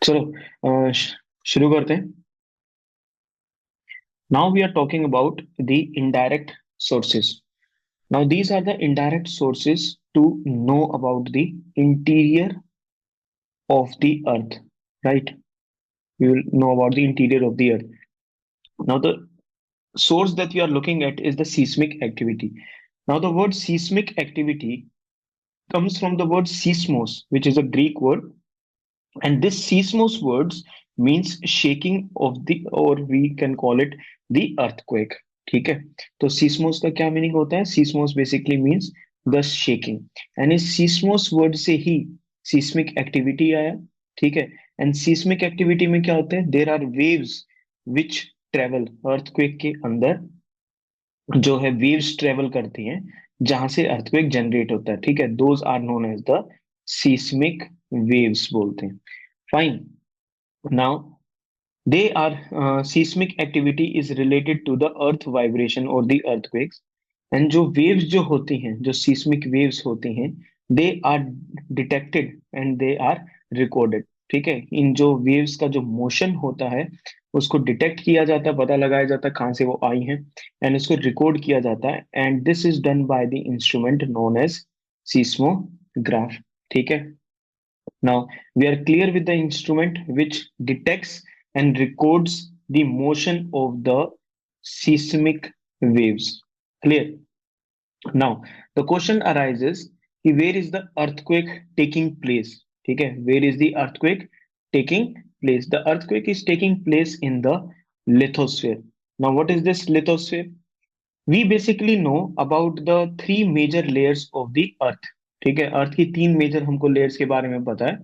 चलो शुरू करते हैं। Now we are talking about the indirect sources. Now these are the indirect sources to know about the interior of the earth, right? We will know about the interior of the earth. Now the source that we are looking at is the seismic activity. Now the word seismic activity comes from the word seismos, which is a Greek word. And this seismos words means shaking of the, or we can call it the earthquake. ठीक है। तो सीस्मोस का क्या meaning होता है? Seismos basically means the shaking. And इस seismos word से ही seismic activity आया। ठीक है। एंड सीस्मिक एक्टिविटी में क्या होता है? There are waves which travel earthquake के अंदर, जो है वेव्स ट्रेवल करती हैं जहां से अर्थक्वेक जनरेट होता है। ठीक है। Those are known as the seismic waves बोलते हैं। Fine. Now, they are seismic activity is related to the earth vibration or the earthquakes. And जो waves जो होती हैं, जो seismic waves होती हैं, they are detected and they are recorded. ठीक है। इन जो waves का जो motion होता है उसको डिटेक्ट किया जाता है, पता लगाया जाता है कहाँ से वो आई हैं, एंड इसको रिकॉर्ड किया जाता है। And this is done by the instrument known as seismograph. ठीक है। Now, we are clear with the instrument which detects and records the motion of the seismic waves. Clear? Now, the question arises कि where is the earthquake taking place? ठीक है, where is the earthquake taking place? The earthquake is taking place in the lithosphere. Now, what is this lithosphere? We basically know about the three major layers of the earth. ठीक है। अर्थ की तीन major हमको layers के बारे में पता है।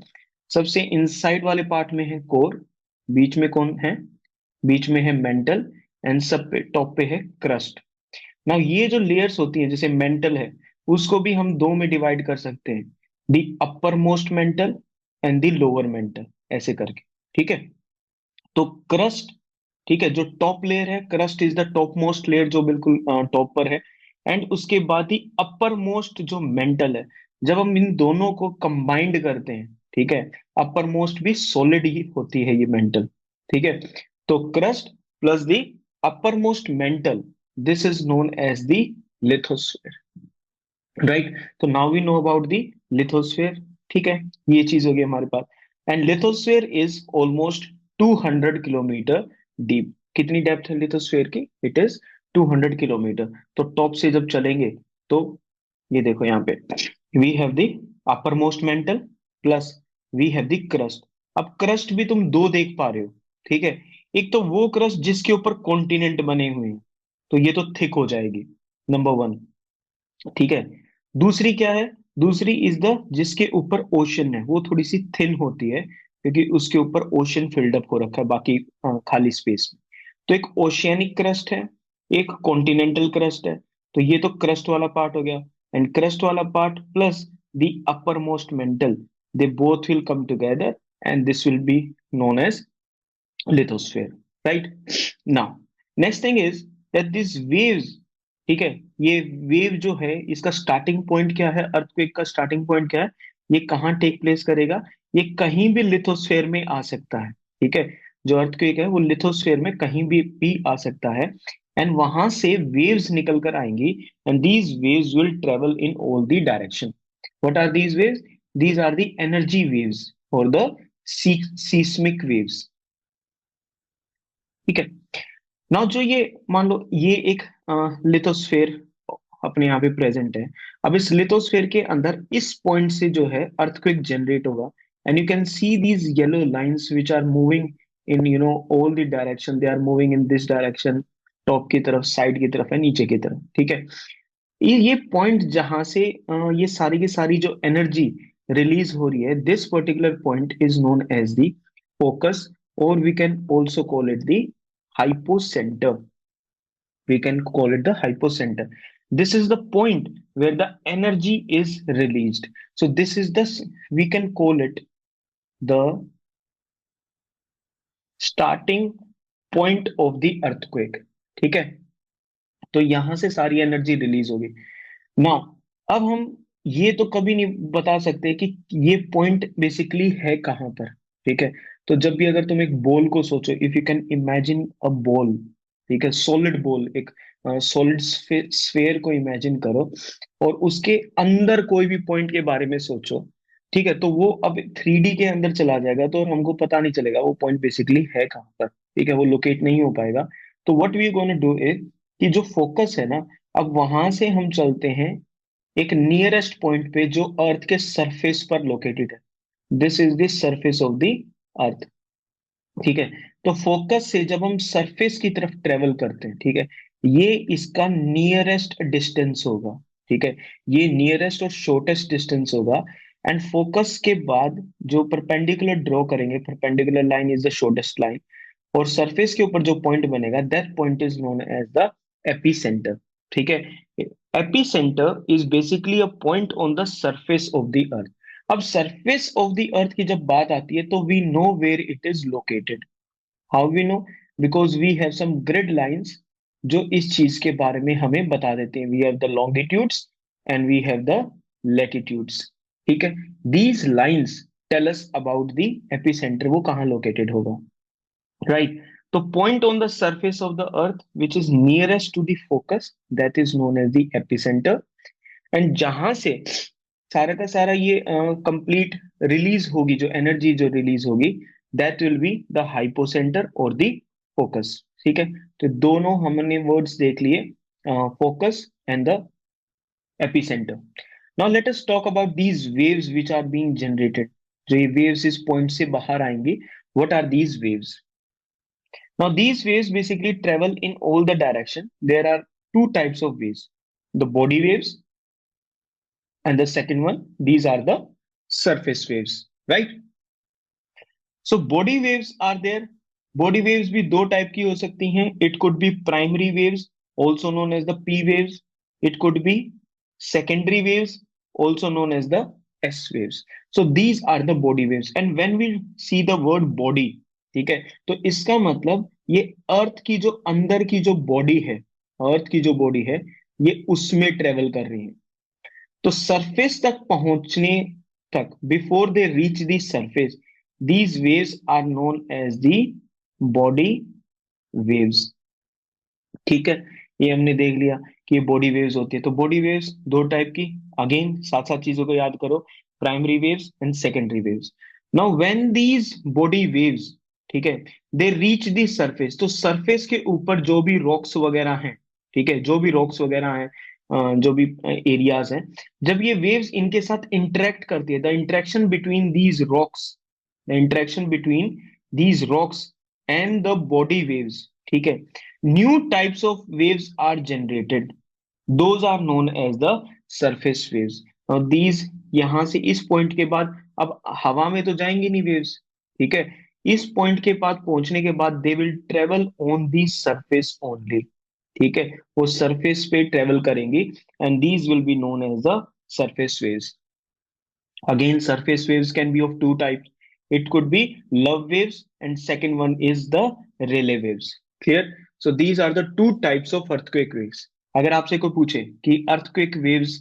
सबसे इनसाइड वाले पार्ट में है कोर। बीच में कौन है? बीच में है मेंटल। एंड सब पे टॉप पे है क्रस्ट। नाउ ये जो लेयर्स होती हैं, जैसे मेंटल है, उसको भी हम दो में डिवाइड कर सकते हैं, the upper most mantle and the lower mantle, ऐसे करके। ठीक है। तो क्रस्ट, ठीक है, जो टॉप लेयर है, crust is the topmost layer जो बिल्कुल टॉप पर है। एंड उसके बाद ही अपर मोस्ट जो मेंटल है। जब हम इन दोनों को कंबाइंड करते हैं, ठीक है, अपर मोस्ट भी सॉलिड ही होती है ये मेंटल। ठीक है। तो crust plus the upper most mantle, this is known as the lithosphere. Right. तो now we know about the lithosphere. ठीक है। ये चीज होगी हमारे पास। And lithosphere is almost 200 kilometre deep. कितनी डेप्थ है लिथोस्फीयर की? It is 200 kilometre. तो टॉप से जब चलेंगे तो ये देखो यहाँ पे we have the upper most mantle plus we have the crust. अब क्रस्ट भी तुम दो देख पा रहे हो। ठीक है। एक तो वो क्रस्ट जिसके ऊपर कॉन्टिनेंट बने हुए हैं, तो ये तो थिक हो जाएगी, नंबर वन। ठीक है। दूसरी क्या है? दूसरी इज द जिसके ऊपर ओशन है, वो थोड़ी सी थिन होती है क्योंकि उसके ऊपर ओशन फिल्ड अप हो रखा है बाकी खाली स्पेस में। तो एक ओशियनिक क्रस्ट है, एक कॉन्टिनेंटल क्रस्ट है। तो ये तो क्रस्ट वाला पार्ट हो गया। एंड क्रस्ट वाला part plus the upper most mantle, they both will come together and this will be known as lithosphere, right? Now, next thing is that these waves, ठीक है, ये वेव जो है इसका स्टार्टिंग पॉइंट क्या है? Earthquake का स्टार्टिंग पॉइंट क्या है? ये कहाँ टेक प्लेस करेगा? ये कहीं भी लिथोस्फेयर में आ सकता है। ठीक है। जो अर्थक्वेक है वो लिथोस्फेयर में कहीं भी आ सकता है। एंड वहां से वेव्स निकल कर आएंगी। And these waves will travel in all the direction. What are these waves? These are the energy waves और द सीस्मिक वेव्स। ठीक है। नाउ जो ये मान लो ये एक लिथोस्फेयर अपने यहाँ पे प्रेजेंट है। अब इस लिथोस्फेयर के अंदर इस पॉइंट से जो है अर्थक्वेक जनरेट होगा। And you can see these yellow lines which are moving in all the direction. They are moving in this direction, top की तरफ, साइड की तरफ है, नीचे की तरफ। ठीक है। ये पॉइंट जहां से ये सारी की सारी जो एनर्जी रिलीज हो रही है, this particular point is known as the focus, और we can also call it the hypocenter. We can call it the hypocenter. This is the point where the energy is released. So this is the, we can call it the starting point of the earthquake. ठीक है। तो यहां से सारी energy release होगी। Now, अब हम ये तो कभी नहीं बता सकते कि ये पॉइंट बेसिकली है कहां पर। ठीक है। तो जब भी अगर तुम एक बॉल को सोचो, if you can imagine a ball, ठीक है, सॉलिड बॉल, एक सॉलिड स्फेयर को इमेजिन करो, और उसके अंदर कोई भी पॉइंट के बारे में सोचो, ठीक है, तो वो अब 3D के अंदर चला जाएगा, तो हमको पता नहीं चलेगा वो पॉइंट बेसिकली है कहाँ पर, ठीक है, वो लोकेट नहीं हो पाएगा। तो what we gonna do is कि जो फोकस है ना, अब वहां से हम चलते हैं एक नियरेस्ट पॉइंट पे जो अर्थ के सरफेस पर लोकेटेड है। This is the surface of the earth, ठीक है। तो फोकस से जब हम सरफेस की तरफ ट्रेवल करते हैं, ठीक है, ये इसका नियरेस्ट डिस्टेंस होगा, ठीक है, ये नियरेस्ट और शॉर्टेस्ट डिस्टेंस होगा। एंड फोकस के बाद जो परपेंडिकुलर ड्रॉ करेंगे, perpendicular line is the shortest line, और सरफेस के ऊपर जो पॉइंट बनेगा, that point is known as the epicentre, ठीक है। Epicentre is basically a point on the surface of the earth. अब सरफेस ऑफ द अर्थ की जब बात आती है, तो we know where it is located. How we know? Because we have some grid lines जो इस चीज के बारे में हमें बता देते हैं। We have the longitudes and we have the latitudes, ठीक है। These lines tell us about the epicentre, वो कहाँ लोकेटेड होगा, राइट। तो point on the surface of the earth which is nearest to the focus, that is known as the epicentre. And जहां से सारा का सारा ये कंप्लीट रिलीज होगी, जो एनर्जी जो रिलीज होगी, that will be the hypocentre और द फोकस, ठीक है। तो दोनों हमने वर्ड्स देख लिए, focus and the epicentre. Now let us talk about these waves which are being generated. जो ये वेव्स इस पॉइंट से बाहर आएंगी, what are these waves? Now, these waves basically travel in all the direction. There are two types of waves: the body waves, and the second one, these are the surface waves, right? So, body waves are there. Body waves भी दो type की हो सकती हैं. It could be primary waves, also known as the P waves. It could be secondary waves, also known as the S waves. So, these are the body waves. And when we see the word body, ठीक है, तो इसका मतलब ये अर्थ की जो अंदर की जो बॉडी है, अर्थ की जो बॉडी है, ये उसमें ट्रेवल कर रही है। तो सरफेस तक पहुंचने तक, before they reach the surface, these waves are known as the body waves, ठीक है। ये हमने देख लिया कि ये बॉडी वेव्स होती है। तो बॉडी वेव्स दो टाइप की, अगेन साथ साथ चीजों को याद करो, primary waves and secondary waves. Now when these body waves, ठीक है, दे रीच द सरफेस, तो सरफेस के ऊपर जो भी रॉक्स वगैरह हैं, ठीक है, जो भी रॉक्स वगैरह हैं, जो भी एरियाज हैं, जब ये वेव्स इनके साथ इंटरेक्ट करती है, the interaction between these rocks, the interaction between these rocks and the body waves, ठीक है, new types of waves are generated. Those are known as the surface waves. Now these, यहां से इस point के बाद, अब हवा में तो जाएंगी नहीं वेव्स, ठीक है, इस पॉइंट के पास पहुंचने के बाद they will travel on the surface only, ठीक है, वो सरफेस पे ट्रेवल करेंगी, and these will be known as the surface waves. Again, surface waves can be of two types. It could be love waves, and second one is the Rayleigh waves. Clear? So these are the two types of earthquake waves. अगर आपसे कोई पूछे कि earthquake waves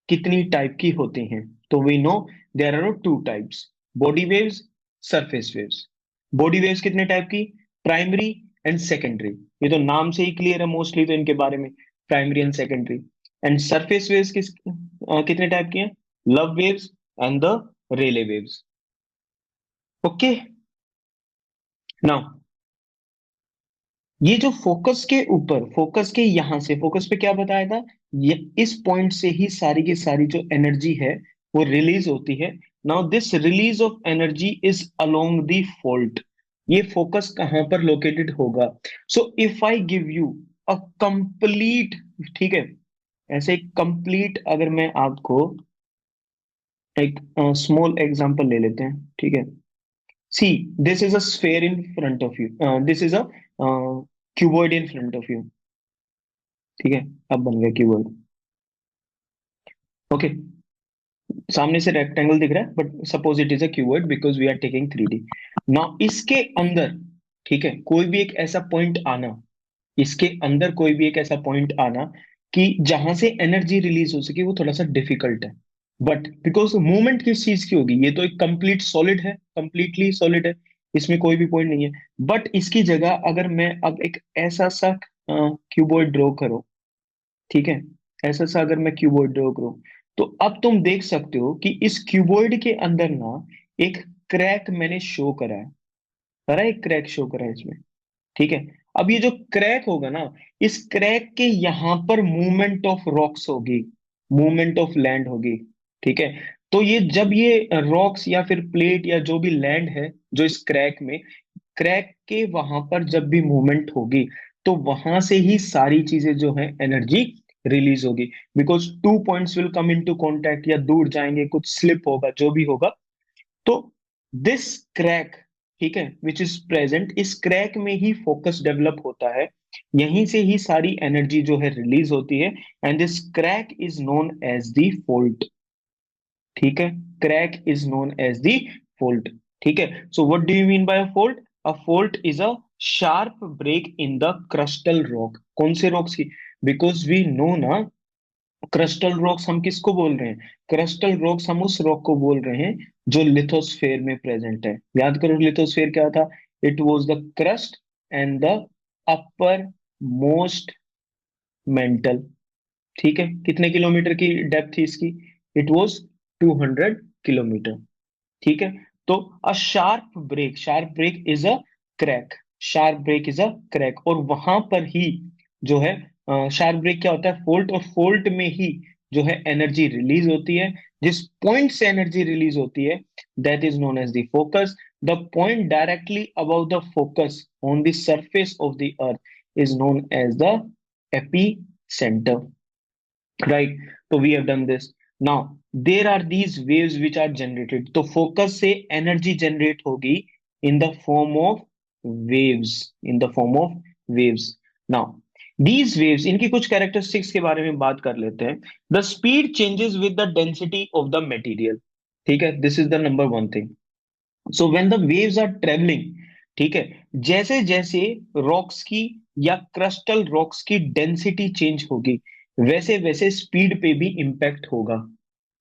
कितनी type की होती हैं, तो we know there are two types: body waves, surface waves. Body waves कितने टाइप की? Primary and secondary. ये तो नाम से ही क्लियर है मोस्टली तो इनके बारे में, primary and secondary. And surface waves कितने टाइप की हैं? Love waves and the Rayleigh waves. Okay, now ये जो फोकस के ऊपर, फोकस के यहां से, फोकस पे क्या बताया था, ये इस पॉइंट से ही सारी की सारी जो एनर्जी है वो रिलीज होती है। Now this release of energy is along the fault. ये फोकस कहां पर लोकेटेड होगा? So if I give you a complete, ठीक है, ऐसे कंप्लीट, अगर मैं आपको एक स्मॉल एग्जांपल ले लेते हैं, ठीक है। See, this is a sphere in front of you, this is a cuboid in front of you, ठीक है, अब बन गया क्यूबॉइड, ओके। सामने से रेक्टेंगल दिख रहा है, but suppose it is a cuboid because we are taking 3D। Now इसके अंदर, ठीक है, कोई भी एक ऐसा पॉइंट आना, इसके अंदर कोई भी एक ऐसा पॉइंट आना कि जहां से एनर्जी रिलीज हो सके, वो थोड़ा सा डिफिकल्ट है। बट बिकॉज मूवमेंट किस चीज की होगी, ये तो एक कंप्लीट सॉलिड है, कंप्लीटली सॉलिड है, इसमें कोई भी पॉइंट नहीं है। बट इसकी जगह अगर मैं अब एक ऐसा सा क्यूबॉइड ड्रॉ करूं, ठीक है, ऐसा सा अगर मैं क्यूबॉइड ड्रॉ करूं, तो अब तुम देख सकते हो कि इस क्यूबॉइड के अंदर ना एक क्रैक मैंने शो करा है, एक क्रैक शो करा है इसमें, ठीक है। अब ये जो क्रैक होगा ना, इस क्रैक के यहां पर मूवमेंट ऑफ रॉक्स होगी, मूवमेंट ऑफ लैंड होगी, ठीक है। तो ये जब ये रॉक्स या फिर प्लेट या जो भी लैंड है जो इस क्रैक में, क्रैक के वहां पर जब भी मूवमेंट होगी, तो वहां से ही सारी चीजें जो है एनर्जी रिलीज होगी। Because two points will come into contact, या दूर जाएंगे, कुछ स्लिप होगा, जो भी होगा। तो दिस क्रैक, ठीक है, विच इज प्रेजेंट, इस क्रैक में ही फोकस डेवलप होता है, यहीं से ही सारी एनर्जी जो है रिलीज होती है। And this crack is known as the fault, ठीक है। Crack is known as the fault, ठीक है। So what do you mean by a fault? A fault is a sharp break in the crustal rock. कौन से rocks की? Because we know ना, crustal rocks हम किसको बोल रहे हैं? क्रस्टल रॉक्स हम उस रॉक को बोल रहे हैं जो लिथोस्फेयर में प्रेजेंट है। याद करो लिथोस्फेयर क्या था? It was the crust and the upper most mental, ठीक है। कितने किलोमीटर की डेप्थ थी इसकी? इट वॉज 200 किलोमीटर, ठीक है। तो a sharp break, sharp break is a crack, sharp break is a crack, और वहां पर ही जो है शार्प ब्रेक क्या होता है? फोल्ट, और फोल्ट में ही जो है एनर्जी रिलीज होती है। जिस पॉइंट से एनर्जी रिलीज होती है, that is known as the focus. The point directly above the focus on the surface of the earth is known as the epicentre, right. तो we have done this. Now there are these waves which are generated, तो focus से energy generate होगी in the form of waves, in the form of waves. Now these waves, इनकी कुछ characteristics के बारे में बात कर लेते हैं। The speed changes with the density of the material, ठीक है, this is the number one thing. So when the waves are travelling, ठीक है, जैसे जैसे रॉक्स की या क्रस्टल रॉक्स की डेंसिटी चेंज होगी, वैसे वैसे स्पीड पे भी इंपैक्ट होगा,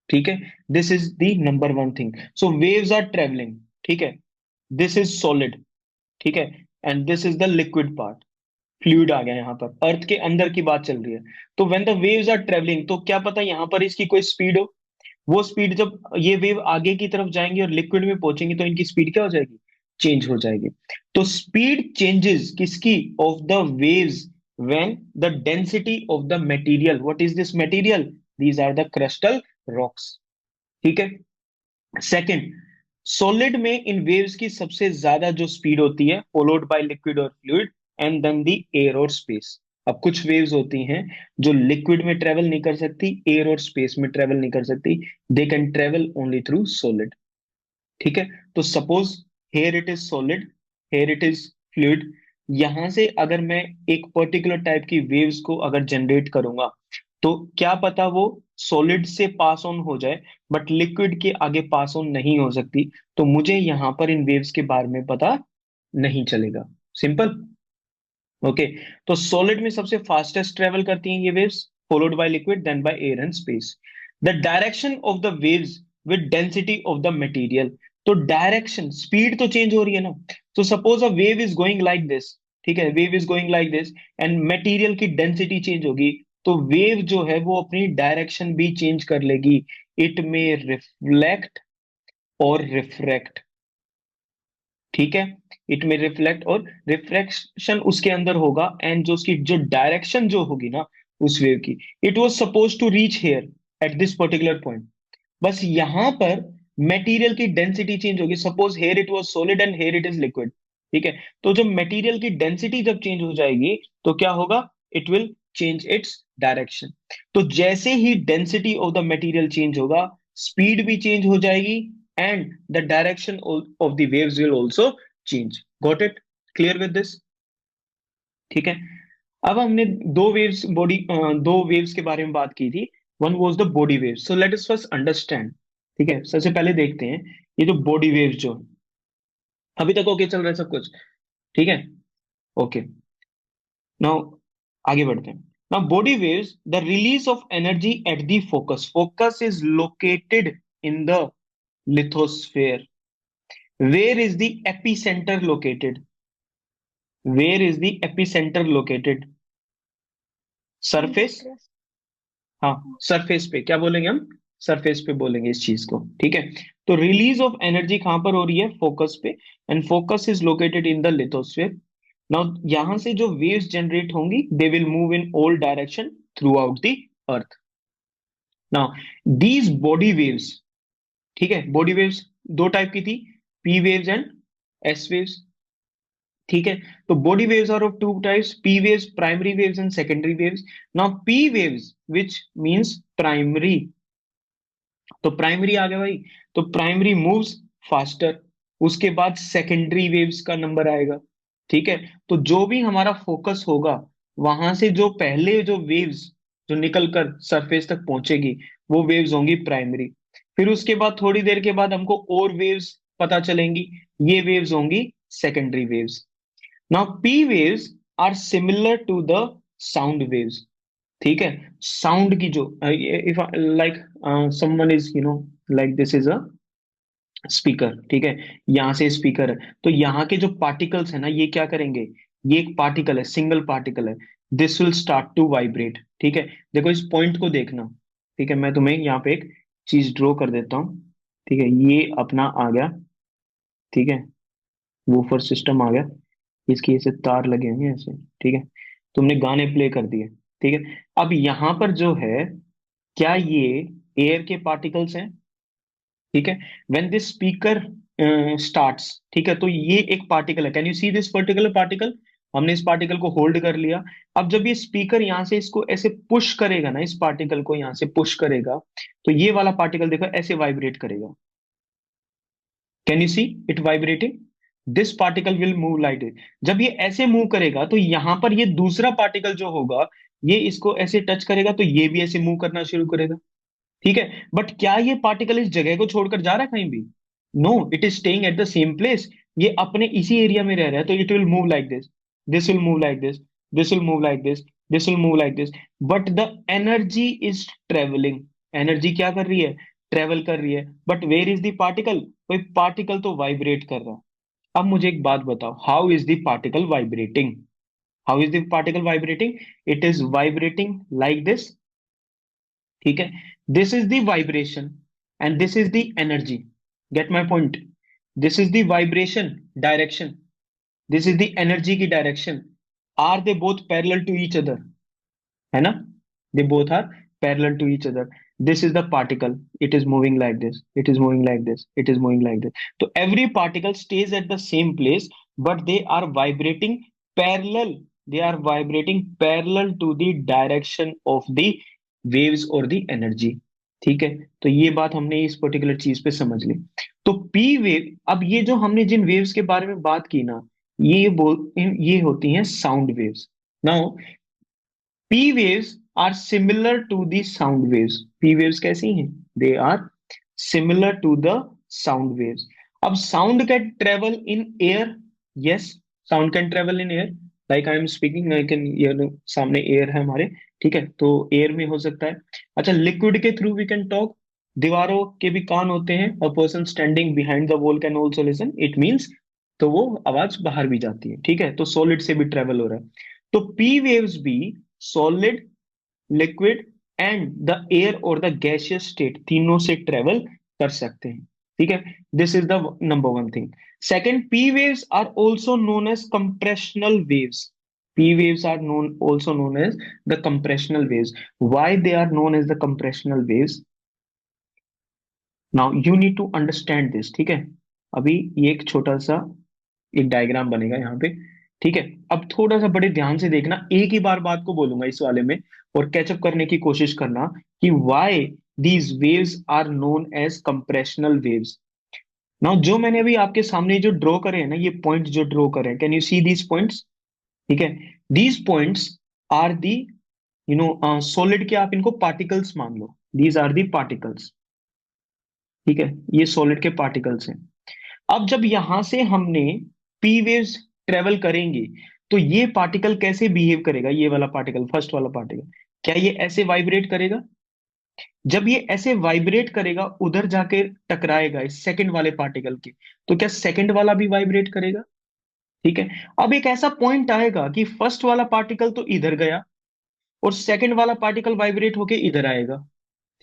ठीक है। This is the number one thing. So waves are travelling, ठीक है, दिस इज सॉलिड, ठीक है, and this is the liquid part, fluid आ गया यहाँ पर, अर्थ के अंदर की बात चल रही है। तो when the waves are travelling, तो क्या पता यहां पर इसकी कोई स्पीड हो। वो स्पीड जब ये वेव आगे की तरफ जाएंगी और लिक्विड में पहुंचेंगी, तो इनकी स्पीड क्या हो जाएगी? चेंज हो जाएगी। तो स्पीड चेंजेस किसकी? Of the waves when the density of the material, what is this material? These are the crystal rocks, ठीक है। सेकंड, सॉलिड में इन वेव्स की सबसे ज्यादा जो स्पीड होती है, फॉलोड बाय लिक्विड और fluid, and then the air और स्पेस। अब कुछ वेव्स होती हैं जो लिक्विड में ट्रेवल नहीं कर सकती, एयर और स्पेस में ट्रेवल नहीं कर सकती, they can travel only through solid, ठीक है। तो suppose here it is solid, here it is fluid. यहां से अगर मैं एक पर्टिकुलर टाइप की वेव्स को अगर जनरेट करूंगा, तो क्या पता वो सॉलिड से पास ऑन हो जाए, बट लिक्विड के आगे पास ऑन नहीं हो सकती। तो मुझे यहां पर इन वेव्स के बारे में पता नहीं चलेगा। Simple, okay. तो सॉलिड में सबसे फास्टेस्ट ट्रेवल करती हैं ये waves, followed by liquid, then by air and space. The direction of the waves with density of the material, तो डायरेक्शन, स्पीड तो चेंज हो रही है ना। तो suppose a wave is going like this, ठीक है, wave is going like this, and material की डेंसिटी चेंज होगी, तो वेव जो है वो अपनी डायरेक्शन भी चेंज कर लेगी। इट में रिफ्लेक्ट और रिफ्रैक्ट, ठीक है। इट में रिफ्लेक्ट और रिफ्रैक्शन उसके अंदर होगा, एंड जो उसकी जो डायरेक्शन जो होगी ना उस वेव की, it was suppose to reach here at this particular point. बस यहां पर मटेरियल की डेंसिटी चेंज होगी। Suppose here it was solid and here it is liquid, ठीक है। तो जब मटेरियल की डेंसिटी जब चेंज हो जाएगी, तो क्या होगा? It will change its direction. तो जैसे ही density of the material change होगा, स्पीड भी चेंज हो जाएगी, and the direction of the waves will also change. Got it? Clear with this? ठीक है। अब हमने दो वेव्स के बारे में बात की थी। One was the body wave, so let us first understand, ठीक है। सबसे पहले देखते हैं ये जो बॉडी वेव्स जो, अभी तक ओके चल रहा है सब कुछ, ठीक है, ओके। नाउ आगे बढ़ते हैं। Now body waves, the release of energy at the focus, focus is located in the lithosphere, where is the epicentre located? Where is the epicentre located? Surface. Nucleus. हाँ, सरफेस पे क्या बोलेंगे हम? Surface पे बोलेंगे इस चीज को, ठीक है। तो रिलीज ऑफ एनर्जी कहां पर हो रही है? फोकस पे। And focus is located in the lithosphere. Now यहां से जो वेव्स जनरेट होंगी, they will move in all direction throughout the earth. Now these body waves, ठीक है, बॉडी वेव्स दो टाइप की थी, P waves and S waves, ठीक है। तो body waves are of two types, P waves primary waves and secondary waves. Now P waves which means primary, तो primary आ गया भाई, तो प्राइमरी मूव्स फास्टर। उसके बाद सेकेंडरी वेव्स का नंबर आएगा, ठीक है। तो जो भी हमारा फोकस होगा, वहां से जो पहले जो वेव्स जो निकल कर सरफेस तक पहुंचेगी, वो वेव्स होंगी प्राइमरी। फिर उसके बाद थोड़ी देर के बाद हमको और वेव्स पता चलेंगी, ये वेव्स होंगी secondary waves. Now P waves are similar to the sound waves, ठीक है। साउंड की जो, if like someone is like this is a speaker, ठीक है। यहाँ से स्पीकर है, तो यहाँ के जो पार्टिकल्स है ना, ये क्या करेंगे? ये एक पार्टिकल है, सिंगल पार्टिकल है, this will start to vibrate, ठीक है। देखो इस पॉइंट को देखना, ठीक है। मैं तुम्हें यहाँ पे एक चीज ड्रॉ कर देता हूँ, ठीक है। ये अपना आ गया, ठीक है, वूफर सिस्टम आ गया, इसकी ऐसे तार लगे होंगे ऐसे, ठीक है। तुमने गाने प्ले कर दिए, ठीक है। अब यहाँ पर जो है, क्या ये एयर के पार्टिकल्स हैं? ठीक है। व्हेन दिस स्पीकर स्टार्ट्स, ठीक है, तो ये एक पार्टिकल है, can you see this particular particle? हमने इस पार्टिकल को होल्ड कर लिया। अब जब ये स्पीकर यहाँ से इसको ऐसे पुश करेगा ना, इस पार्टिकल को यहाँ से पुश करेगा, तो ये वाला पार्टिकल देखो ऐसे वाइब्रेट करेगा। Can you see it vibrating? This particle will move like it. जब ये ऐसे मूव करेगा, तो यहां पर ये दूसरा पार्टिकल जो होगा, ये इसको ऐसे टच करेगा, तो ये भी ऐसे मूव करना शुरू करेगा, ठीक है। बट क्या ये पार्टिकल इस जगह को छोड़कर जा रहा है कहीं भी? No, it is staying at the same place. ये अपने इसी एरिया में रह रहा है, तो it will move like this, this will move like this, this will move like this, this will move like this. But the energy is travelling. Energy क्या कर रही है? ट्रेवल कर रही है। But where is the particle? कोई particle तो vibrate कर रहा है। अब मुझे एक बात बताओ, how is the particle vibrating? How is the particle vibrating? It is vibrating like this, ठीक है। This is the vibration and this is the energy. Get my point? This is the vibration direction, this is the energy की direction. Are they both parallel to each other? है ना? They both are parallel to each other. This is the particle, it is moving like this, it is moving like this, it is moving like this. तो every particle stays at the same place, but they are vibrating parallel, they are vibrating parallel to the direction of the waves or the energy, ठीक है। तो ये बात हमने इस particular चीज पे समझ ली। तो पी वेव, अब ये जो हमने जिन वेव्स के बारे में बात की ना, ये होती हैं sound waves. Now P waves are similar to the sound waves. P waves कैसी हैं? They are similar to the sound waves. अब sound can travel in air. Yes, sound can travel in air. Like I am speaking, I can, सामने air है हमारे, ठीक है, तो air में हो सकता है। अच्छा, liquid के through we can talk. दीवारों के भी कान होते हैं। A person standing behind the wall can also listen. It means, तो वो आवाज बाहर भी जाती है, ठीक है। तो सॉलिड से भी ट्रेवल हो रहा है। तो पी वेव्स भी solid, liquid and the air और द गैसियस स्टेट, तीनों से ट्रेवल कर सकते हैं, ठीक है। This is the number one thing. Second, P waves are also known as compressional waves. P waves are known also known as the compressional waves. Why they are known as the compressional waves? Now you need to understand this, ठीक है। अभी ये एक छोटा सा एक diagram बनेगा यहाँ पे, ठीक है। अब थोड़ा सा बड़े ध्यान से देखना, एक ही बार बात को बोलूंगा इस वाले में, और कैचअप करने की कोशिश करना कि why these waves are known as compressional waves. Now जो मैंने अभी आपके सामने जो ड्रॉ करे हैं ना, ये पॉइंट जो ड्रॉ करे हैं, can you see these points? ठीक है। These points are the, solid के आप इनको पार्टिकल्स मान लो, दीज आर दी पार्टिकल्स, ठीक है। ये सॉलिड के पार्टिकल्स हैं। अब जब यहां से हमने पी वेव्स ट्रेवल करेंगी, तो ये पार्टिकल कैसे बिहेव करेगा? ये वाला पार्टिकल, फर्स्ट वाला पार्टिकल, क्या ये ऐसे वाइब्रेट करेगा? जब ये ऐसे वाइब्रेट करेगा, उधर जाके टकराएगा इस सेकंड वाले पार्टिकल के, तो क्या सेकंड वाला भी वाइब्रेट करेगा? ठीक है। अब एक ऐसा पॉइंट आएगा कि फर्स्ट वाला पार्टिकल तो इधर गया और सेकंड वाला पार्टिकल वाइब्रेट होके इधर आएगा।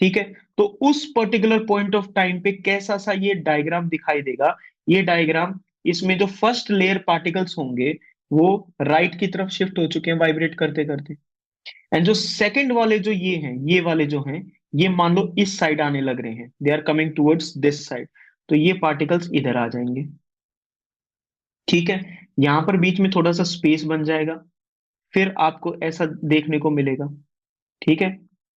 ठीक है। तो उस पर्टिकुलर पॉइंट ऑफ टाइम पे कैसा सा ये डायग्राम दिखाई देगा? ये डायग्राम, इसमें जो फर्स्ट लेयर पार्टिकल्स होंगे वो राइट की तरफ शिफ्ट हो चुके हैं वाइब्रेट करते करते, एंड जो सेकंड वाले जो ये हैं, ये वाले जो हैं, ये मान लो इस साइड आने लग रहे हैं, they are coming towards this side, तो ये पार्टिकल्स इधर आ जाएंगे। ठीक है। यहां पर बीच में थोड़ा सा स्पेस बन जाएगा, फिर आपको ऐसा देखने को मिलेगा। ठीक है।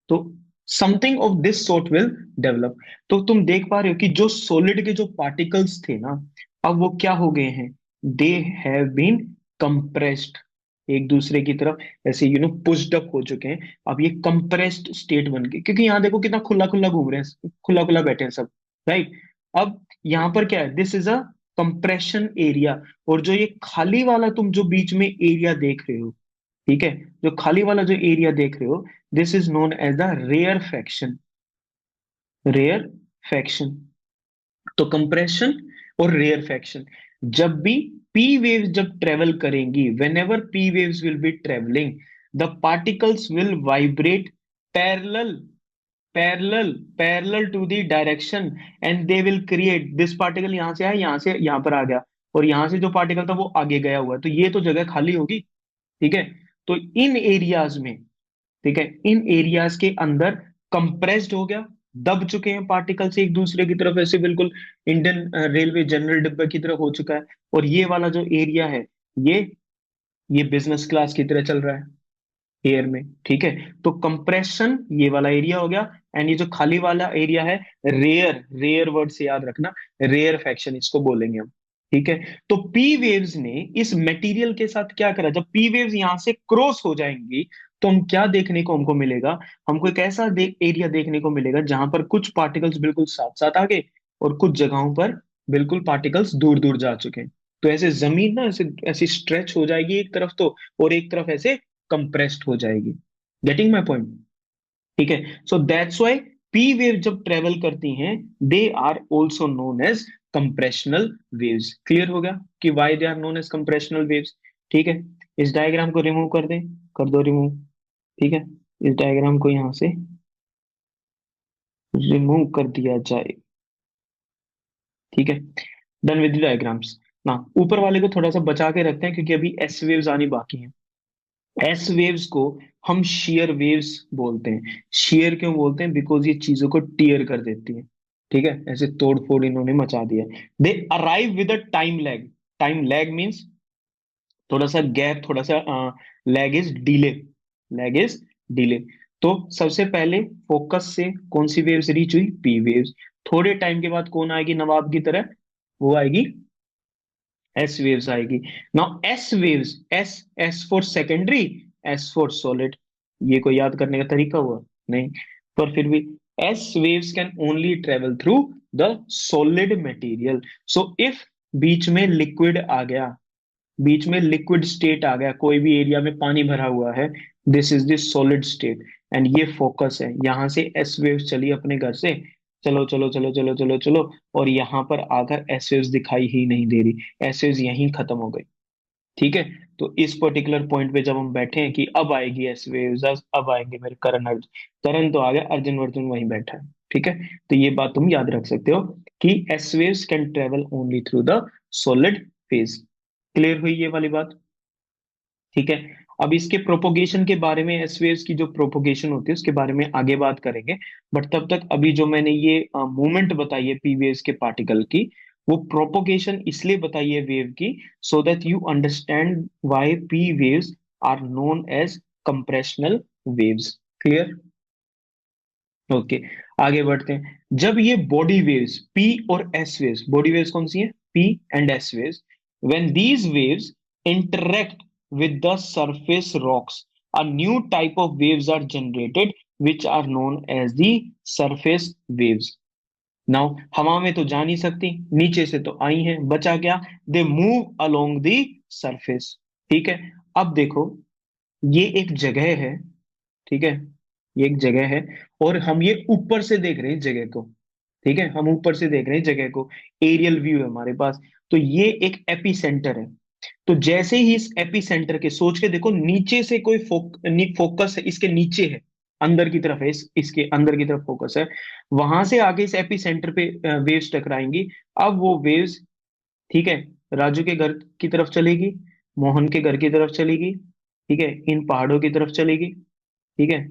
तो something of this sort will develop. तो तुम देख पा रहे हो कि जो सॉलिड के जो पार्टिकल्स थे ना, अब वो क्या हो गए हैं? दे हैव बीन कंप्रेस्ड, एक दूसरे की तरफ ऐसे पुश्ड अप हो चुके हैं। अब ये कंप्रेस्ड स्टेट बन गई, क्योंकि यहाँ देखो कितना खुला खुला घूम रहे हैं, खुला खुला बैठे हैं सब। राइट। अब यहाँ पर क्या है? This is a compression area. और जो ये खाली वाला तुम जो बीच में एरिया देख रहे हो, ठीक है, जो खाली वाला जो एरिया देख रहे हो, this is known as the rarefaction. Rarefaction. तो कंप्रेशन और रेयर फ्रैक्शन, जब भी पी वेव्स जब ट्रेवल करेंगी, whenever P waves will be travelling, the particles will vibrate parallel, parallel, parallel to the direction, and they will create, this particle यहां से आया, यहां से यहां पर आ गया, और यहां से जो पार्टिकल था वो आगे गया हुआ है, तो ये तो जगह खाली होगी। ठीक है। तो इन एरियाज में, ठीक है, इन एरियाज के अंदर कंप्रेस्ड हो गया, दब चुके हैं पार्टिकल्स एक दूसरे की तरफ, ऐसे बिल्कुल इंडियन रेलवे जनरल डिब्बे की तरफ हो चुका है। और ये वाला जो एरिया है, ये ये बिजनेस क्लास की तरह चल रहा है एयर में। ठीक है। तो कंप्रेशन ये वाला एरिया हो गया, एंड ये जो खाली वाला एरिया है, रेयर, रेयर वर्ड से याद रखना, रेयर फैक्शन इसको बोलेंगे हम। ठीक है। तो पी वेव्स ने इस मटेरियल के साथ क्या करा? जब पी वेव्स यहां से क्रॉस हो जाएंगी, तो हम क्या देखने को हमको मिलेगा? हमको एक ऐसा एरिया देखने को मिलेगा जहां पर कुछ पार्टिकल्स बिल्कुल साथ साथ आ गए, और कुछ जगहों पर बिल्कुल पार्टिकल्स दूर दूर जा चुके हैं। तो ऐसे जमीन ना ऐसे ऐसी स्ट्रेच हो जाएगी एक तरफ तो, और एक तरफ ऐसे कंप्रेस्ड हो जाएगी। Getting my point? ठीक है। So that's why P wave जब ट्रेवल करती हैं, they are also known as compressional waves. Clear हो गया कि why they are known as compressional waves? ठीक है। इस डायग्राम को रिमूव कर दें, कर दो रिमूव। ठीक है। इस डायग्राम को यहां से रिमूव कर दिया जाए। ठीक है। डन विद द डायग्राम्स ना। ऊपर वाले को थोड़ा सा बचा के रखते हैं, क्योंकि अभी एस वेव्स आनी बाकी हैं। एस वेव्स को हम शेयर वेव्स बोलते हैं। शेयर क्यों बोलते हैं? बिकॉज ये चीजों को टीयर कर देती है। ठीक है। ऐसे तोड़ फोड़ इन्होंने मचा दिया। They arrive with a time lag. Time lag means थोड़ा सा गैप, थोड़ा सा lag is delay, lag is delay. तो सबसे पहले फोकस से कौन सी वेव्स रीच हुई? P waves. थोड़े टाइम के बाद कौन आएगी नवाब की तरह? वो आएगी, एस वेव्स आएगी। Now S waves, S, S for secondary, S for solid. ये कोई याद करने का तरीका हुआ? नहीं, पर फिर भी S waves can only travel through the solid material. So if बीच में लिक्विड आ गया, बीच में लिक्विड स्टेट आ गया, कोई भी एरिया में पानी भरा हुआ है, this is the solid state, and ये फोकस है। यहां से एस वेव्स चली अपने घर से, चलो चलो चलो चलो चलो चलो, और यहां पर आकर एस वेव्स दिखाई ही नहीं दे रही, एस वेव्स यहीं खत्म हो गई। ठीक है। तो इस पर्टिकुलर पॉइंट पे जब हम बैठे हैं कि अब आएगी एस वेव्स, अब आएंगे मेरे करण अर्जुन, करण तो आ गया, अर्जुन वर्जुन वहीं बैठा है। ठीक है। तो ये बात तुम याद रख सकते हो कि S waves can travel only through the solid phase. Clear हुई ये वाली बात? ठीक है। अब इसके प्रोपोगेशन के बारे में, एस वेव्स की जो प्रोपोगेशन होती है उसके बारे में आगे बात करेंगे। बट तब तक अभी जो मैंने ये मूवमेंट बताई है पी वेव्स के पार्टिकल की, वो प्रोपोगेशन इसलिए बताई है वेव की, so that you understand why P waves are known as compressional waves. Clear? Okay. आगे बढ़ते हैं। जब ये बॉडी वेव्स पी और एस वेव्स, बॉडी वेव्स कौन सी है? P and S waves, when these waves interact with the surface rocks, a new type of waves are generated which are known as the surface waves. Now हवा में तो जा नहीं सकती, नीचे से तो आई हैं, बचा क्या? They move along the surface. ठीक है। अब देखो, ये एक जगह है, ठीक है, ये एक जगह है, और हम ये ऊपर से देख रहे हैं इस जगह को। ठीक है, हम ऊपर से देख रहे हैं जगह को, एरियल व्यू है हमारे पास। तो ये एक एपी सेंटर है। तो जैसे ही इस एपी सेंटर के, सोच के देखो, नीचे से कोई फोकस है, इसके नीचे है, अंदर की तरफ है, इसके अंदर की तरफ फोकस है, वहां से आगे इस एपी सेंटर पे वेव्स टकराएंगी। अब वो वेव्स, ठीक है, राजू के घर की तरफ चलेगी, मोहन के घर की तरफ चलेगी, ठीक है, इन पहाड़ों की तरफ चलेगी, ठीक है,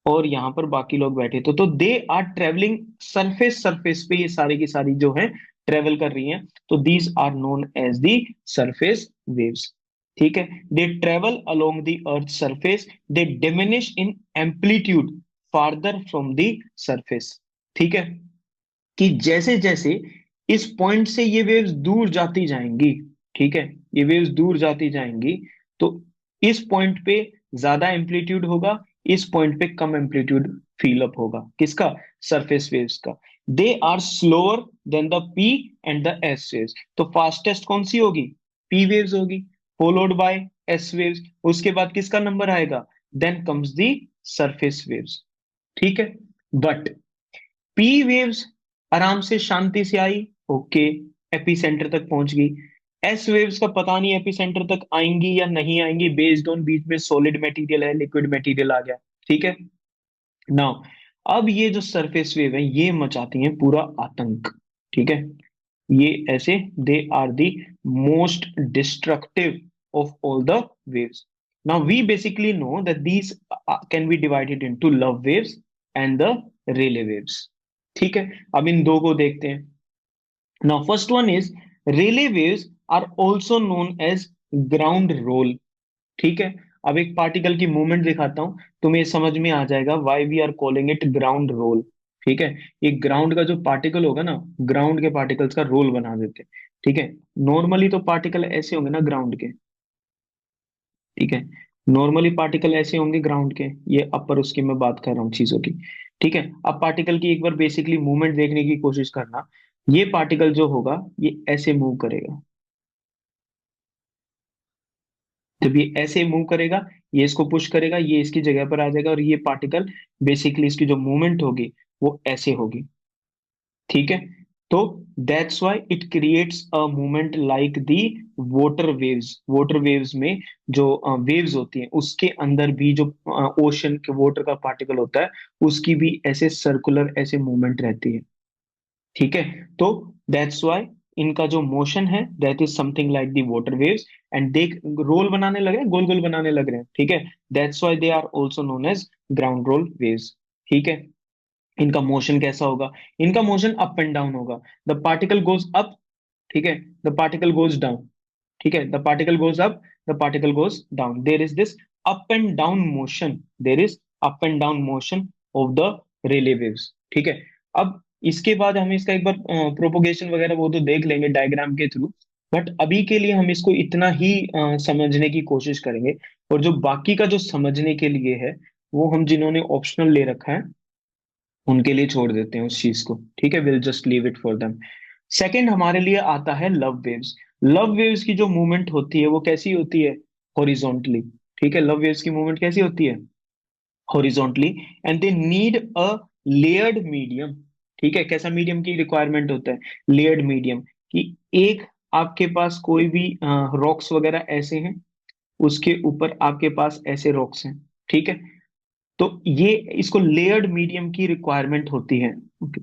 और यहाँ पर बाकी लोग बैठे, तो they are travelling surface, surface पे ये सारी की सारी जो है ट्रेवल कर रही हैं। तो these are known as the surface waves. ठीक है, they travel along the earth surface, they diminish in amplitude farther from the surface. ठीक है, कि जैसे जैसे इस पॉइंट से ये वेव्स दूर जाती जाएंगी, ठीक है, ये वेव्स दूर जाती जाएंगी, तो इस पॉइंट पे ज्यादा एम्पलीट्यूड होगा, इस पॉइंट पे कम एम्पलीट्यूड फील अप होगा, किसका, सरफेस वेव्स का। They are slower than the P and the S waves. तो फास्टेस्ट कौन सी होगी, पी वेव्स होगी, फॉलोड बाय एस वेव्स, उसके बाद किसका नंबर आएगा, then comes the surface waves. ठीक है, बट पी वेव्स आराम से शांति से आई, ओके, एपी सेंटर तक पहुंच गई। एस वेव्स का पता नहीं एपी सेंटर तक आएंगी या नहीं आएंगी, बेस्ड ऑन बीच में सॉलिड मटेरियल है, लिक्विड मटेरियल आ गया। ठीक है, नाउ अब ये जो सरफेस वेव है ये मचाती हैं पूरा आतंक। ठीक है, ये ऐसे, they are the most destructive of all the waves. Now we basically know that these can be divided into Love waves and the Rayleigh waves. ठीक है, अब इन दो को देखते हैं। Now first one is, Rayleigh waves are also known as ground roll. ठीक है, अब एक पार्टिकल की मूवमेंट दिखाता हूं, तुम्हें समझ में आ जाएगा why we are calling it ground roll. ठीक है, ये ग्राउंड का जो पार्टिकल होगा ना, ग्राउंड के पार्टिकल्स का रोल बना देते हैं। ठीक है, नॉर्मली तो पार्टिकल ऐसे होंगे ना ग्राउंड के, ठीक है, नॉर्मली पार्टिकल ऐसे होंगे ग्राउंड के, ये अपर उसकी मैं बात कर रहा हूँ चीजों की। ठीक है, अब पार्टिकल की एक बार बेसिकली मूवमेंट देखने की कोशिश करना। ये पार्टिकल जो होगा ये ऐसे मूव करेगा, जब ये ऐसे मूव करेगा, ये इसको पुश करेगा, ये इसकी जगह पर आ जाएगा, और ये पार्टिकल बेसिकली इसकी जो मूवमेंट होगी वो ऐसे होगी। ठीक है, तो that's why it creates a movement like the water waves. Water waves में जो वेव्स होती हैं उसके अंदर भी जो ओशन के वाटर का पार्टिकल होता है, उसकी भी ऐसे सर्कुलर ऐसे मूवमेंट रहती है। ठीक है, तो दैट्स व्हाई इनका जो मोशन है that is something like the water waves, and देख रोल बनाने लगे हैं, गोल गोल बनाने लग रहे हैं। ठीक है, that's why they are also known as ground roll waves. ठीक है, इनका मोशन कैसा होगा, इनका मोशन अप एंड डाउन होगा। द पार्टिकल गोज अप, ठीक है, द पार्टिकल गोज डाउन, ठीक है, the particle goes up, the particle goes down, there is this up and down motion, there is up and down motion of the Rayleigh waves. ठीक है, अब इसके बाद हम इसका एक बार प्रोपोगेशन वगैरह वो तो देख लेंगे डायग्राम के थ्रू, बट अभी के लिए हम इसको इतना ही समझने की कोशिश करेंगे। और जो बाकी का जो समझने के लिए है, वो हम जिन्होंने ऑप्शनल ले रखा है उनके लिए छोड़ देते हैं उस चीज को। ठीक है, will just leave it for them. Second हमारे लिए आता है लव वेव्स। लव वेव्स की जो मूवमेंट होती है वो कैसी होती है, हॉरिजॉन्टली। ठीक है, लव वेव्स की मूवमेंट कैसी होती है, horizontally, and they need a layered medium. ठीक है, कैसा मीडियम की रिक्वायरमेंट होता है, लेयर्ड मीडियम, कि एक आपके पास कोई भी रॉक्स वगैरह ऐसे हैं, उसके ऊपर आपके पास ऐसे रॉक्स हैं। ठीक है, तो ये इसको लेयर्ड मीडियम की रिक्वायरमेंट होती है। Okay.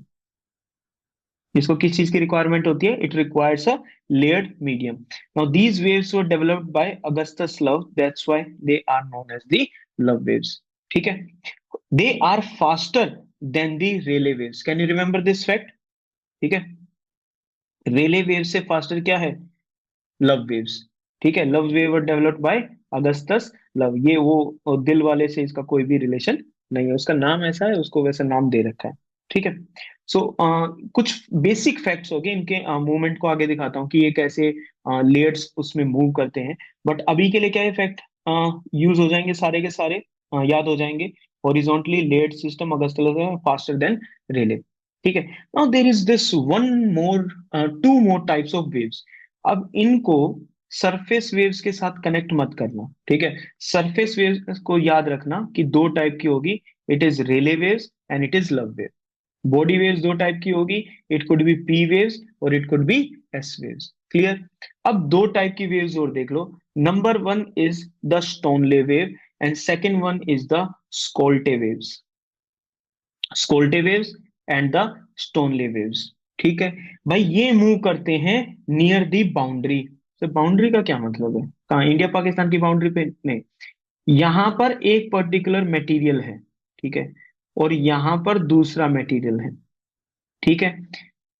इसको किस चीज की रिक्वायरमेंट होती है, it requires a layered medium. Now these waves were developed by Augustus Love, that's why they are known as the Love waves. ठीक है, they are faster than the Rayleigh waves, can you remember this fact. ठीक है, रेले wave से faster क्या है, love waves. ठीक है, love wave developed by Augustus love, ये वो दिल वाले से इसका कोई भी रिलेशन नहीं है, उसका नाम ऐसा है, उसको वैसा नाम दे रखा है। ठीक है, सो कुछ बेसिक फैक्ट्स हो गए इनके, मूवमेंट को आगे दिखाता हूँ कि ये कैसे लेयर्स उसमें मूव करते हैं। बट अभी के लिए क्या है फैक्ट यूज हो जाएंगे सारे के सारे, याद हो जाएंगे। हॉरिजॉन्टली लेयर्ड सिस्टम अगस्टस फास्टर देन रेले। ठीक है, now there is this one more, two more types of waves. अब इनको सरफेस वेव्स के साथ कनेक्ट मत करना, ठीक है। सरफेस वेव्स को याद रखना कि दो टाइप की होगी, it is Rayleigh waves and it is Love wave. Body waves दो टाइप की होगी, it could be P waves और it could be S waves. Clear. अब दो टाइप की वेव्स और देख लो। Number one is the Stoneley wave and second one is the Scholte waves. Scholte waves and the Stoneley waves, ठीक है। भाई ये मूव करते हैं नियर दी बाउंड्री। तो बाउंड्री का क्या मतलब है, कहाँ, इंडिया पाकिस्तान की बाउंड्री पे नहीं। यहां पर एक पर्टिकुलर मटेरियल है, ठीक है, और यहां पर दूसरा मटेरियल है, ठीक है।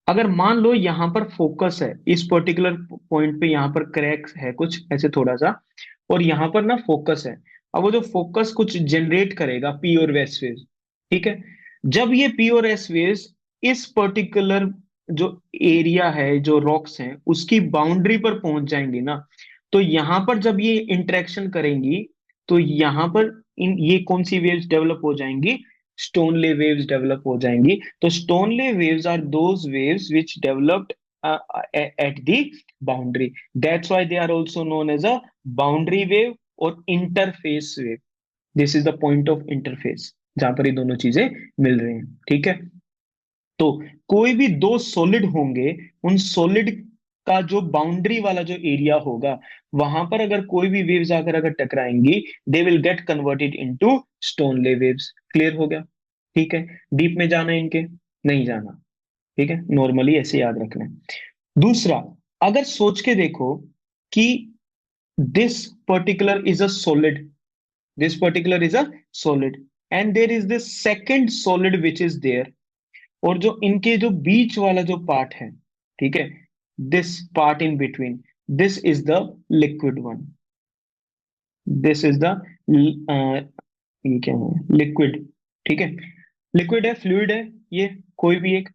अगर मान लो यहां पर फोकस है, इस पर्टिकुलर पॉइंट पे यहां पर क्रैक है कुछ ऐसे थोड़ा सा, और यहां पर ना फोकस है। अब वो जो फोकस कुछ जनरेट करेगा पी और एस वेव, ठीक है। जब ये पी और एस वेव्स इस पर्टिकुलर जो एरिया है, जो रॉक्स हैं उसकी बाउंड्री पर पहुंच जाएंगी ना, तो यहां पर जब ये इंटरेक्शन करेंगी, तो यहां पर इन ये कौन सी वेव्स डेवलप हो जाएंगी, स्टोनले वेव्स डेवलप हो जाएंगी। तो Stoneley waves are those waves which developed at the boundary. That's why they are also known as a boundary wave और interface wave. This is the point of interface, जहां पर ये दोनों चीजें मिल रही हैं, ठीक है। तो कोई भी दो सॉलिड होंगे, उन सॉलिड का जो बाउंड्री वाला जो एरिया होगा, वहां पर अगर कोई भी वेव्स आकर अगर टकराएंगी, they will get converted into Stoneley waves. Clear हो गया, ठीक है। डीप में जाना है इनके, नहीं जाना, ठीक है, नॉर्मली ऐसे याद रखना है। दूसरा, अगर सोच के देखो कि this particular is a solid, this particular is a solid and there is this second solid which is there, और जो इनके जो बीच वाला जो पार्ट है, ठीक है, this part in between, this is the liquid one, this is the, ये क्या है, लिक्विड, ठीक है। लिक्विड है, फ्लूइड है, ये कोई भी एक।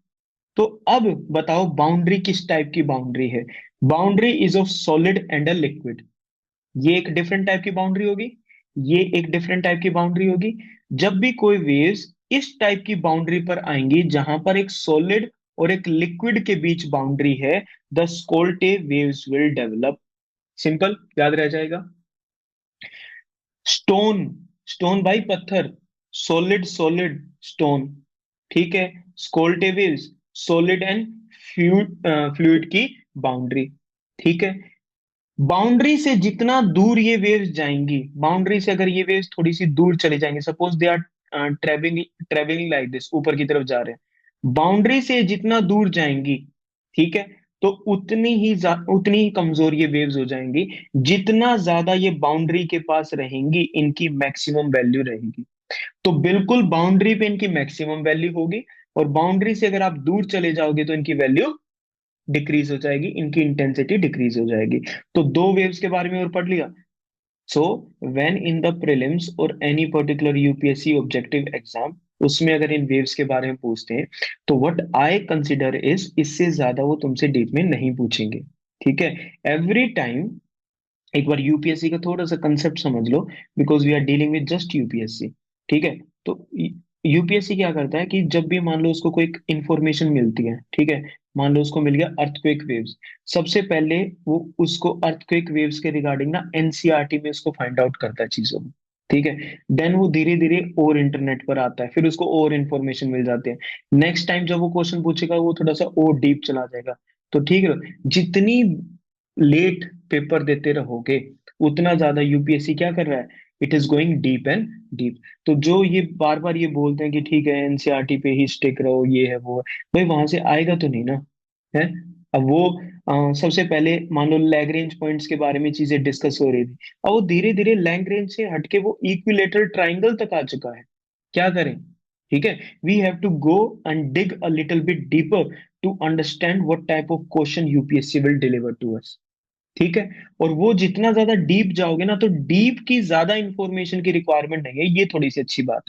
तो अब बताओ बाउंड्री किस टाइप की बाउंड्री है। Boundary is of solid and a liquid. ये एक डिफरेंट टाइप की बाउंड्री होगी, ये एक डिफरेंट टाइप की बाउंड्री होगी। जब भी कोई वेव्स इस टाइप की बाउंड्री पर आएंगी जहां पर एक सॉलिड और एक लिक्विड के बीच बाउंड्री है, the Scholte waves will develop. Simple, याद रह जाएगा। स्टोन, स्टोन भाई पत्थर, सॉलिड सॉलिड स्टोन, ठीक है। Scholte waves, solid and fluid, fluid की बाउंड्री, ठीक है। बाउंड्री से जितना दूर ये वेव्स जाएंगी, बाउंड्री से अगर ये वेव्स थोड़ी सी दूर चले जाएंगे, suppose they are travelling travelling like this, ऊपर की तरफ जा रहे हैं, बाउंड्री से जितना दूर जाएंगी, ठीक है, तो उतनी ही कमजोर ये वेव्स हो जाएंगी। जितना ज्यादा ये बाउंड्री के पास रहेंगी, इनकी मैक्सिमम वैल्यू रहेगी। तो बिल्कुल बाउंड्री पे इनकी मैक्सिमम वैल्यू होगी, और बाउंड्री से अगर आप दूर चले जाओगे तो इनकी वैल्यू डिक्रीज हो जाएगी, इनकी इंटेंसिटी डिक्रीज हो जाएगी। तो दो वेव्स के बारे में और पढ़ लिया। So when in the prelims और any particular UPSC objective exam, उसमें अगर इन वेव्स के बारे में पूछते हैं, तो व्हाट आई कंसिडर इज, इससे ज्यादा वो तुमसे डीप में नहीं पूछेंगे, ठीक है। एवरी टाइम एक बार यूपीएससी का थोड़ा सा कंसेप्ट समझ लो, because we are dealing with just UPSC, ठीक है। तो यूपीएससी क्या करता है कि जब भी मान लो उसको कोई इंफॉर्मेशन मिलती है, ठीक है, मान लो उसको मिल गया अर्थक्वेक वेव्स, सबसे पहले वो उसको अर्थक्वेक वेव्स के रिगार्डिंग ना एनसीईआरटी में उसको फाइंड आउट करता है चीजों को, ठीक है। देन वो धीरे धीरे और इंटरनेट पर आता है, फिर उसको और इंफॉर्मेशन मिल जाती है। नेक्स्ट टाइम जब वो क्वेश्चन पूछेगा, वो थोड़ा सा और डीप चला जाएगा। तो ठीक है, जितनी लेट पेपर देते रहोगे, उतना ज्यादा यूपीएससी क्या कर रहा है, it is going deep and deep. तो जो ये बार बार ये बोलते हैं कि ठीक है एनसीईआरटी पे ही स्टिक रहो, ये है वो है, भाई वहां से आएगा तो नहीं ना, है। अब वो सबसे पहले मान लो लैग्रेंज पॉइंट्स के बारे में चीजें डिस्कस हो रही थी, अब वो धीरे धीरे लैग्रेंज से हटके वो इक्विलेटरल ट्राइंगल तक आ चुका है। क्या करें, ठीक है। We have to go and dig a little bit deeper to understand what type of question UPSC will deliver to us, ठीक है। और वो जितना ज्यादा डीप जाओगे ना, तो डीप की ज्यादा इंफॉर्मेशन की रिक्वायरमेंट नहीं है, ये थोड़ी सी अच्छी बात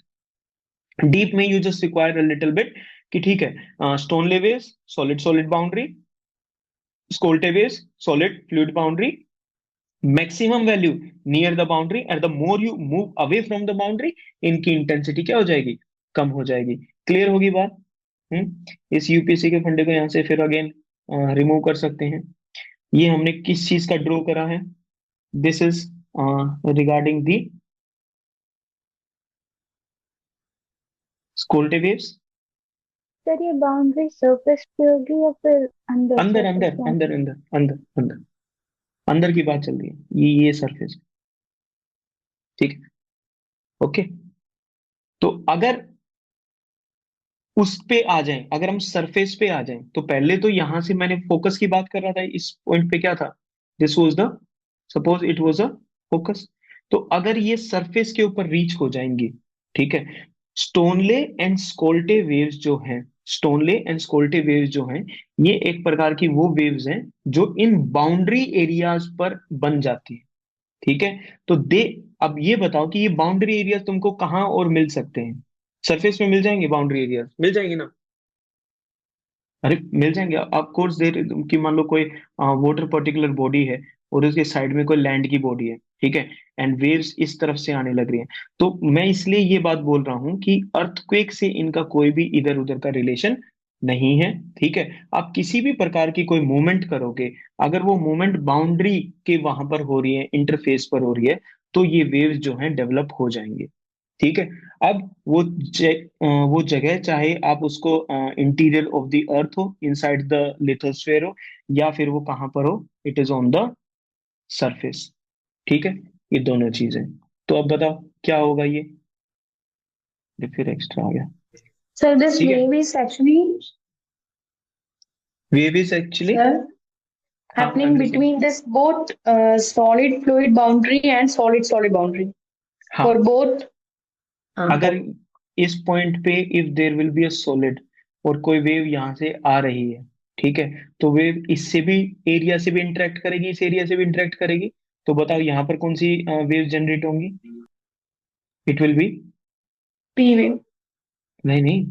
है। डीप में you just require a little bit कि ठीक है, Stoneley waves, solid solid boundary, Scholte waves, solid fluid boundary, maximum value near the boundary, and the more you move away from the boundary, इनकी intensity क्या हो जाएगी, कम हो जाएगी। Clear होगी बात। इस यूपीएससी के फंडे को यहाँ से फिर अगेन रिमूव कर सकते हैं। ये हमने किस चीज का ड्रॉ करा है? This is regarding the Scholte waves. Sir ये बाउंड्री सरफेस पे होगी या फिर अंदर अंदर सरफेस अंदर पे? अंदर अंदर अंदर अंदर अंदर की बात चल रही है, ये सरफेस। ठीक है। ओके। तो अगर उस पे आ जाएं, अगर हम सरफेस पे आ जाएं, तो पहले तो यहां से मैंने फोकस की बात कर रहा था, इस पॉइंट पे क्या था? This was the, suppose it was a focus. तो अगर ये सरफेस के ऊपर रीच हो जाएंगी, ठीक है, स्टोनले एंड स्कोल्टे वेव्स जो हैं, स्टोनले एंड स्कोल्टे वेव्स जो हैं, ये एक प्रकार की वो वेव्स हैं जो इन बाउंड्री एरियाज पर बन जाती है। ठीक है। तो दे, अब ये बताओ कि ये बाउंड्री एरियाज तुमको कहाँ और मिल सकते हैं? सरफेस में मिल जाएंगे, बाउंड्री एरियाज मिल जाएंगे ना? अरे मिल जाएंगे, आप कोर्स दे रहे कि मान लो कोई वाटर पर्टिकुलर बॉडी है और उसके साइड में कोई लैंड की बॉडी है, ठीक है, एंड वेव्स इस तरफ से आने लग रही हैं। तो मैं इसलिए ये बात बोल रहा हूँ कि अर्थक्वेक से इनका कोई भी इधर उधर का रिलेशन नहीं है। ठीक है। आप किसी भी प्रकार की कोई मूवमेंट करोगे, अगर वो मूवमेंट बाउंड्री के वहां पर हो रही है, इंटरफेस पर हो रही है, तो ये वेव्स जो हैं डेवलप हो जाएंगे। ठीक है। अब वो जगह चाहे आप उसको इंटीरियर ऑफ द अर्थ हो, इनसाइड द लिथोस्फेयर हो, या फिर वो कहाँ पर हो, it is on the surface. ठीक है। ये दोनों चीजें। तो अब बताओ क्या होगा ये फिर एक्स्ट्रा आ गया। सर दिस ठीक है। wave is actually, wave is actually, sir, हाँ I am happening listening. between this both solid fluid boundary and solid solid boundary for हाँ, both. अगर इस पॉइंट पे if there will be a solid और कोई wave यहाँ से आ रही है, ठीक है, तो वेव इससे भी, एरिया से भी इंटरेक्ट करेगी, इस एरिया से भी इंटरेक्ट करेगी। तो बताओ यहाँ पर कौन सी वेव जनरेट होंगी? It will B, P wave. नहीं नहीं,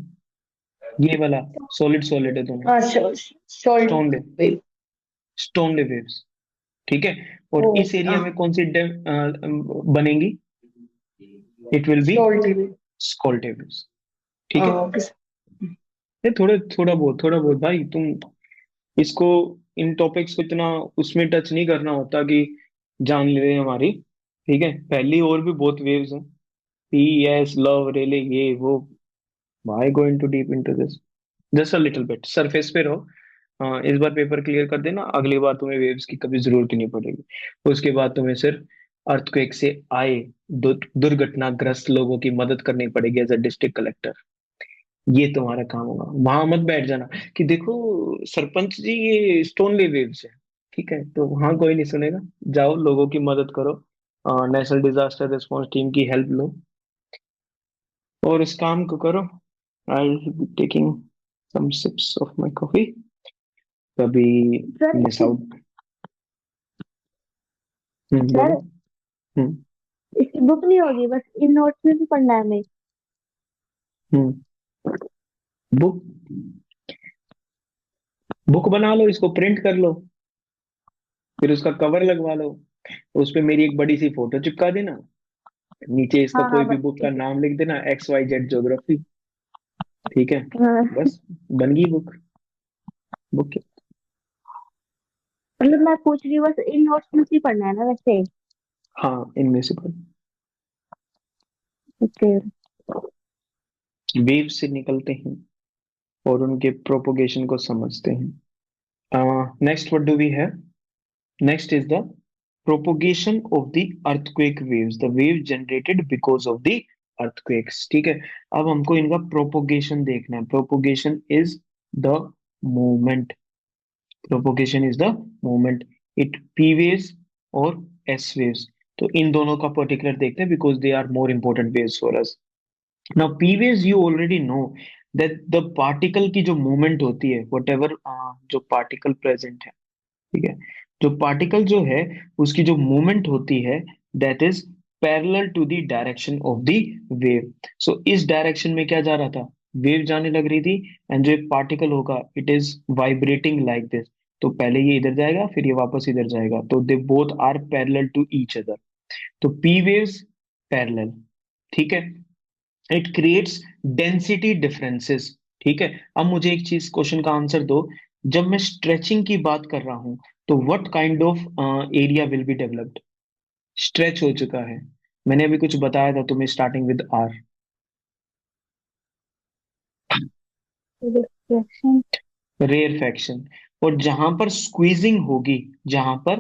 ये वाला सॉलिड सॉलिड है दोनों, Solid स्टोन ले, wave. स्टोन ले वेव्स। ठीक है। और Oh, इस एरिया में कौन सी बनेंगी? It will be solid wave. Scholte waves. ठीक है। Okay. ये थोड़ा बहुत भाई, तुम इसको, इन टॉपिक्स को इतना उसमें टच नहीं करना होता कि जान ले हमारी। ठीक है। पहली और भी बहुत वेव्स हैं, पी, एस, लव, रेले, ये वो। Why going to deep into this? Just a little bit surface पे रहो। इस बार पेपर क्लियर कर देना, अगली बार तुम्हें वेव्स की कभी जरूरत ही नहीं पड़ेगी। उसके बाद तुम्हें सिर्फ अर्थक्वेक से आए दुर्घटनाग्रस्त लोगों की मदद करनी पड़ेगी एज अ डिस्ट्रिक्ट कलेक्टर। ये तुम्हारा काम होगा। वहां मत बैठ जाना कि देखो सरपंच जी ये स्टोनली वेव्स है। ठीक है, तो वहां कोई नहीं सुनेगा। जाओ लोगों की मदद करो, नेशनल डिजास्टर रिस्पांस टीम की हेल्प लो और इस काम को करो। I will be taking some sips of my coffee, कभी सर मिस इसकी, आउट। बोलो। Sir hmm. इसकी बुक नहीं होगी, बस इन नोट्स में भी पढ़ना है हमें? हम्म। बुक, बुक बना लो, इसको प्रिंट कर लो, फिर उसका कवर लगवा लो, उस पे मेरी एक बड़ी सी फोटो चिपका देना, नीचे इसका हाँ कोई हाँ भी बस बुक का ठीक है। नाम लिख देना, XYZ ज्योग्राफी। ठीक है। हाँ, बस बन गई बुक। बुक। मतलब मैं पूछ रही हूँ बस इन नोट्स में ही पढ़ना है ना वैसे? हाँ, इनमें से कोई ओके। वेव से निकलते हैं और उनके प्रोपोगेशन को समझते हैं। Next what do we have? Next is the propagation of the earthquake waves, the wave generated because of the earthquakes. ठीक है। अब हमको इनका प्रोपोगेशन देखना है। Propagation is the movement, propagation is the movement, it P waves और S waves. तो इन दोनों का पर्टिकुलर देखते हैं because they are more important waves for us. Now P waves you already know that the particle की जो movement होती है, वट एवर जो पार्टिकल प्रेजेंट है, ठीक है, जो पार्टिकल जो है उसकी जो मूवमेंट होती है, that is parallel to the direction of the wave. So इस डायरेक्शन में क्या जा रहा था? वेव जाने लग रही थी, एंड जो एक पार्टिकल होगा it is vibrating like this. तो पहले ये इधर जाएगा, फिर ये वापस इधर जाएगा, तो they both are parallel to each other. तो पी वेव्स पैरेलल। ठीक है। It creates density differences. ठीक है। अब मुझे एक चीज, क्वेश्चन का आंसर दो। जब मैं स्ट्रेचिंग की बात कर रहा हूं, तो what kind of area will be developed? Stretch हो चुका है। मैंने अभी कुछ बताया था तुम्हें starting with R. Reflection. Rarefaction. और जहां पर स्क्वीजिंग होगी, जहां पर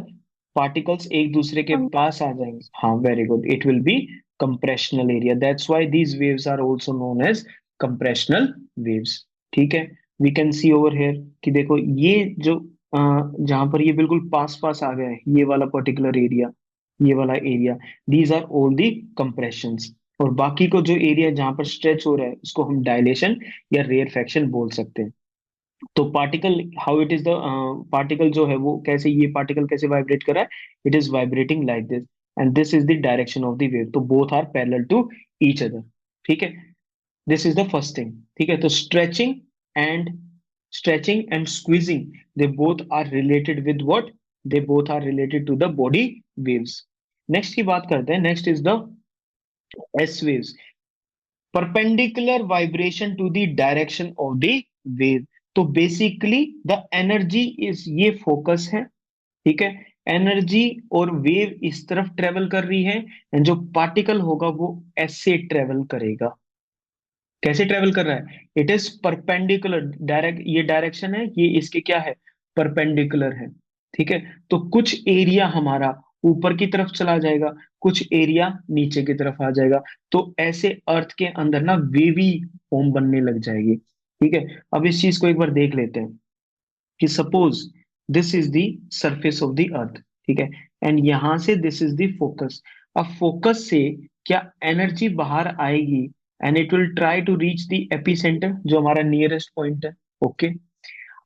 पार्टिकल्स एक दूसरे के पास आ जाएंगे, हाँ very good, it will be compressional area. That's why these waves are also known as compressional waves. ठीक है। We can see over here कि देखो ये जो जहां पर ये बिल्कुल पास पास आ गया है, ये वाला पर्टिकुलर एरिया, ये वाला area, these are all the compressions. और बाकी को जो एरिया जहां पर स्ट्रेच हो रहा है उसको हम डायलेशन या रेयरफेक्शन बोल सकते हैं। तो particle, how it is the particle जो है वो कैसे, ये पार्टिकल कैसे वाइब्रेट कर रहा है? It is vibrating like this, and this is the direction of the wave. तो both are parallel to each other. ठीक है। This is the first thing. ठीक है। तो and stretching and squeezing, they both are related with what? They both are related to the body waves. Next की बात करते हैं। Next is the S waves. Perpendicular vibration to the direction of the wave. तो basically the energy is, ये focus है। ठीक है। Energy और वेव इस तरफ ट्रेवल कर रही है, एंड जो पार्टिकल होगा वो ऐसे ट्रेवल करेगा। कैसे ट्रेवल कर रहा है? इट इज परपेंडिकुलर डायरेक्ट, ये डायरेक्शन है, ये इसके क्या है? परपेंडिकुलर है। ठीक है। तो कुछ एरिया हमारा ऊपर की तरफ चला जाएगा, कुछ एरिया नीचे की तरफ आ जाएगा। तो ऐसे अर्थ के अंदर ना वेवी फॉर्म बनने लग जाएगी। ठीक है। अब इस चीज को एक बार देख लेते हैं कि suppose this is the surface of the earth. ठीक है। एंड यहां से दिस इज द फोकस। अब फोकस से क्या एनर्जी बाहर आएगी, and it will try to reach the epicentre जो हमारा नियरेस्ट पॉइंट है। ओके।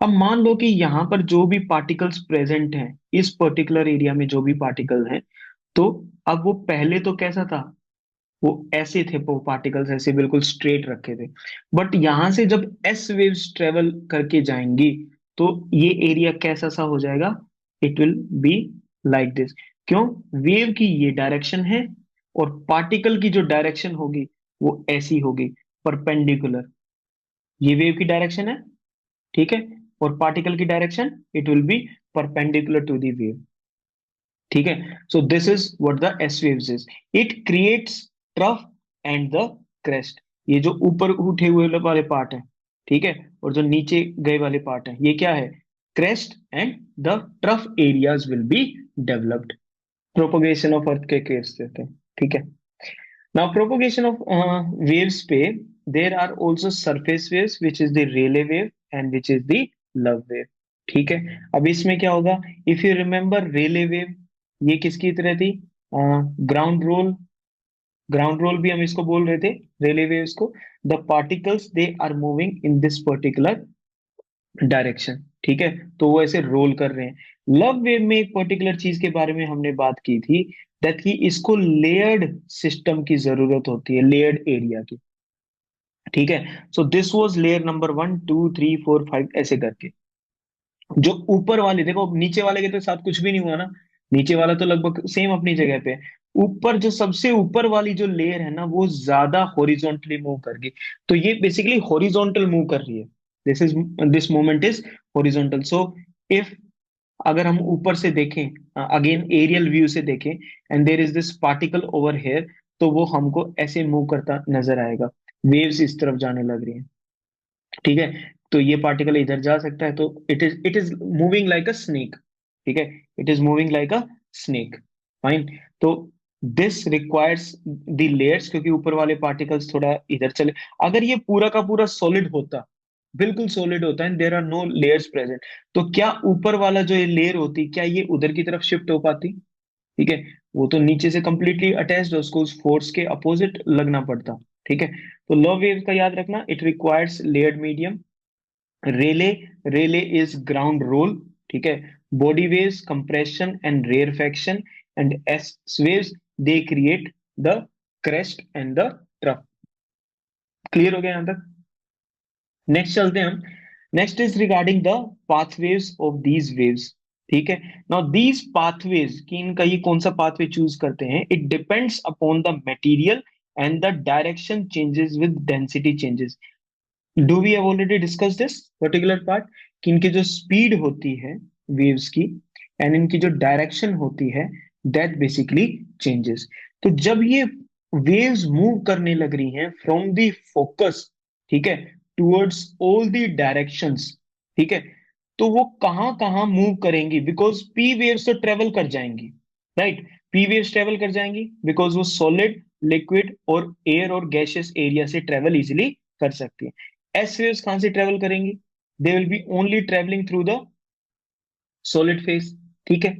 अब मान लो कि यहाँ पर जो भी पार्टिकल्स प्रेजेंट हैं, इस पर्टिकुलर एरिया में जो भी पार्टिकल हैं, तो अब वो पहले तो कैसा था? वो ऐसे थे, वो पार्टिकल्स ऐसे बिल्कुल स्ट्रेट रखे थे। बट यहां से जब एस वेव्स ट्रेवल करके जाएंगी, तो ये एरिया कैसा सा हो जाएगा? It will be like this. क्यों? वेव की ये डायरेक्शन है, और पार्टिकल की जो डायरेक्शन होगी वो ऐसी होगी, परपेंडिकुलर। ये वेव की डायरेक्शन है। ठीक है। और पार्टिकल की direction, it will be perpendicular to the wave. ठीक है। So this is what the S waves is. It creates trough and the crest. ये जो ऊपर उठे हुए वाले पार्ट है, ठीक है, और जो नीचे गए वाले पार्ट है, ये क्या है? Crest and the trough areas will be developed. Propagation of earth के केस देते हैं। ठीक है। नाउ प्रोपोगेशन ऑफ वेव्स पे, there are also surface waves which is the Rayleigh wave and which is the Love wave. ठीक है। अब इसमें क्या होगा? If you remember Rayleigh wave, ये किसकी तरह थी? Ground roll. ग्राउंड रोल भी हम इसको बोल रहे थे, रेले वेव्स को। The particles they are moving in this particular direction. ठीक है। तो वो ऐसे रोल कर रहे हैं। लव वेव में एक पर्टिकुलर चीज के बारे में हमने बात की थी, दैट कि इसको लेयर्ड सिस्टम की जरूरत होती है, लेयर्ड एरिया की। ठीक है। So this was layer number 1 2 3 4 5 ऐसे करके। जो ऊपर वाले देखो, नीचे वाले के तो साथ कुछ भी नहीं हुआ ना, नीचे वाला तो लगभग सेम अपनी जगह पे है। ऊपर जो सबसे ऊपर वाली जो लेयर है ना, वो ज्यादा हॉरिजॉन्टली मूव कर गई। तो ये बेसिकली हॉरिजॉन्टल मूव कर रही है। This moment is horizontal. So if, अगर हम ऊपर से देखें, अगेन एरियल व्यू से देखें, and there is this particle over here, तो वो हमको ऐसे मूव करता नजर आएगा। वेव्स इस तरफ जाने लग रही हैं। ठीक है। तो ये पार्टिकल इधर जा सकता है, तो it is moving like a snake. ठीक है। It is moving like a snake. Fine. तो दिस रिक्वायर्स द लेयर्स, क्योंकि ऊपर वाले पार्टिकल्स थोड़ा इधर चले। अगर ये पूरा का पूरा सॉलिड होता, बिल्कुल सॉलिड होता है, there are no layers present, तो क्या ऊपर वाला जो ये लेयर होती, क्या ये उधर की तरफ शिफ्ट हो पाती? ठीक है। वो तो नीचे से कंप्लीटली अटैच्ड है, उसको उस फोर्स के अपोजिट लगना पड़ता। ठीक है। तो लव वेव का याद रखना, it requires layered medium. Rayleigh, Rayleigh is ground roll. ठीक है। Body waves compression and rarefaction, and S waves they create the crest and the trough. Clear हो गया यहां तक? नेक्स्ट चलते हैं हम। Next is regarding the pathways of these waves. ठीक है। नाउ दीज पाथवेज की, इनका ये कौन सा पाथवे चूज करते हैं, it depends upon the material and the direction changes with density changes. Do we have already discuss this particular part, कि इनकी जो स्पीड होती है वेव्स की, एंड इनकी जो डायरेक्शन होती है दैट बेसिकली चेंजेस। तो जब ये वेव्स मूव करने लग रही हैं फ्रॉम द फोकस, ठीक है, टुवर्ड्स ऑल द डायरेक्शंस, ठीक है, तो वो कहां कहां मूव करेंगी, बिकॉज पी वेव्स तो ट्रेवल कर जाएंगी, राइट। पी वेव्स ट्रेवल कर जाएंगी बिकॉज वो सॉलिड, लिक्विड और एयर और गैसियस एरिया से ट्रेवल इजिली कर सकती है। एस वेव्स कहां से ट्रेवल करेंगी? They will be only travelling through the solid phase, ठीक है।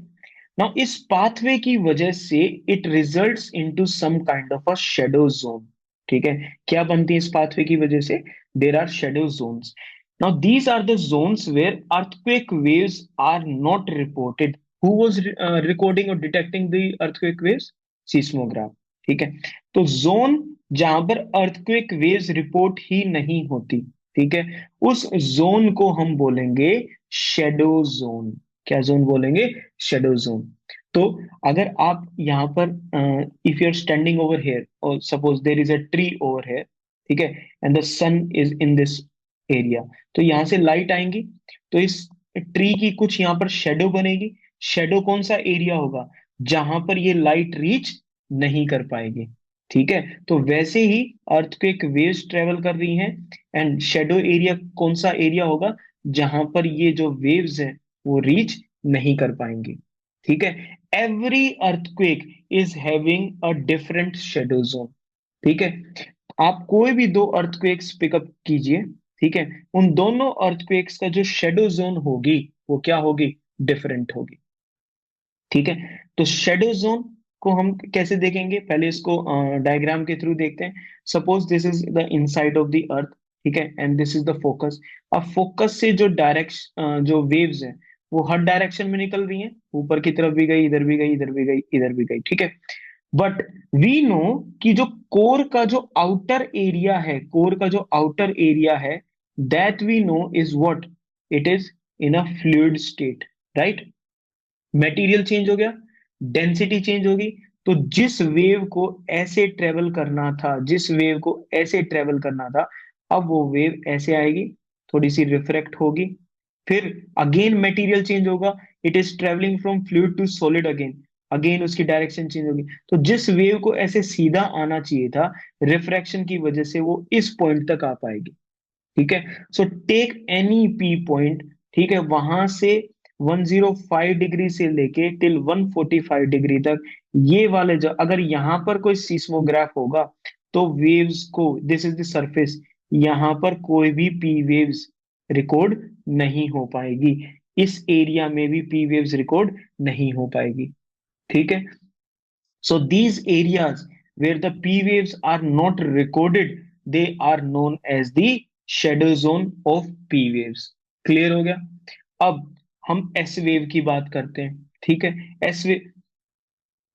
नाउ इस पाथवे की वजह से it results into some kind of a shadow zone, ठीक है। क्या बनती है इस पाथवे की वजह से? There are shadow zones. Now these are the zones where earthquake waves are not reported. Who was recording और detecting the earthquake waves? Seismograph, ठीक है। तो जोन जहां पर अर्थक्वेक वेव्स रिपोर्ट ही नहीं होती, ठीक है, उस जोन को हम बोलेंगे शेडो जोन। क्या जोन बोलेंगे? Shadow zone. तो अगर आप यहाँ पर if you are standing over here और suppose there is a tree over here, ठीक है, and the sun is in this area, तो यहाँ से लाइट आएंगी, तो इस ट्री की कुछ यहाँ पर शेडो बनेगी। शेडो कौन सा एरिया होगा? जहां पर ये लाइट रीच नहीं कर पाएगी, ठीक है। तो वैसे ही अर्थक्वेक वेव्स ट्रेवल कर रही हैं, एंड शेडो एरिया कौन सा एरिया होगा? जहां पर ये जो वेव्स है वो रीच नहीं कर पाएंगी, ठीक है। Every earthquake is having a different shadow zone, ठीक है। आप कोई भी दो अर्थक्वेक्स पिकअप कीजिए, ठीक है, उन दोनों अर्थक्वेक्स का जो शेडो जोन होगी वो क्या होगी? डिफरेंट होगी, ठीक है। तो शेडो जोन को हम कैसे देखेंगे? पहले इसको डायग्राम के थ्रू देखते हैं। Suppose this is the inside of the earth, ठीक है, and this is the focus. अब फोकस से जो डायरेक्शन जो वेव्स हैं वो हर डायरेक्शन में निकल रही हैं, ऊपर की तरफ भी गई, इधर भी गई, इधर भी गई, इधर भी गई, ठीक है। बट वी नो कि जो कोर का जो आउटर एरिया है, कोर का जो आउटर एरिया है, that we know is what? It is in a fluid state, right. Material change हो गया, डेंसिटी चेंज होगी। तो जिस वेव को ऐसे ट्रेवल करना था, जिस वेव को ऐसे ट्रेवल करना था, अब वो वेव ऐसे आएगी, थोड़ी सी रिफ्रैक्ट होगी, फिर अगेन मटेरियल चेंज होगा, it is travelling from fluid to solid again, again उसकी डायरेक्शन चेंज होगी। तो जिस वेव को ऐसे सीधा आना चाहिए था, रिफ्रैक्शन की वजह से वो इस पॉइंट तक आ पाएगी, ठीक है। So take any P point, ठीक है, वहां से 105 डिग्री से लेके टिल 145 डिग्री तक, ये वाले जो अगर यहां पर कोई सीस्मोग्राफ होगा तो वेव्स को, दिस इज द सरफेस, यहां पर कोई भी पी वेव्स रिकॉर्ड नहीं हो पाएगी, इस एरिया में भी पी वेव्स रिकॉर्ड नहीं हो पाएगी, ठीक है। So these areas where the P waves are not recorded, they are known as the shadow zone of P waves. Clear हो गया? अब हम एस वेव की बात करते हैं, ठीक है। S wave,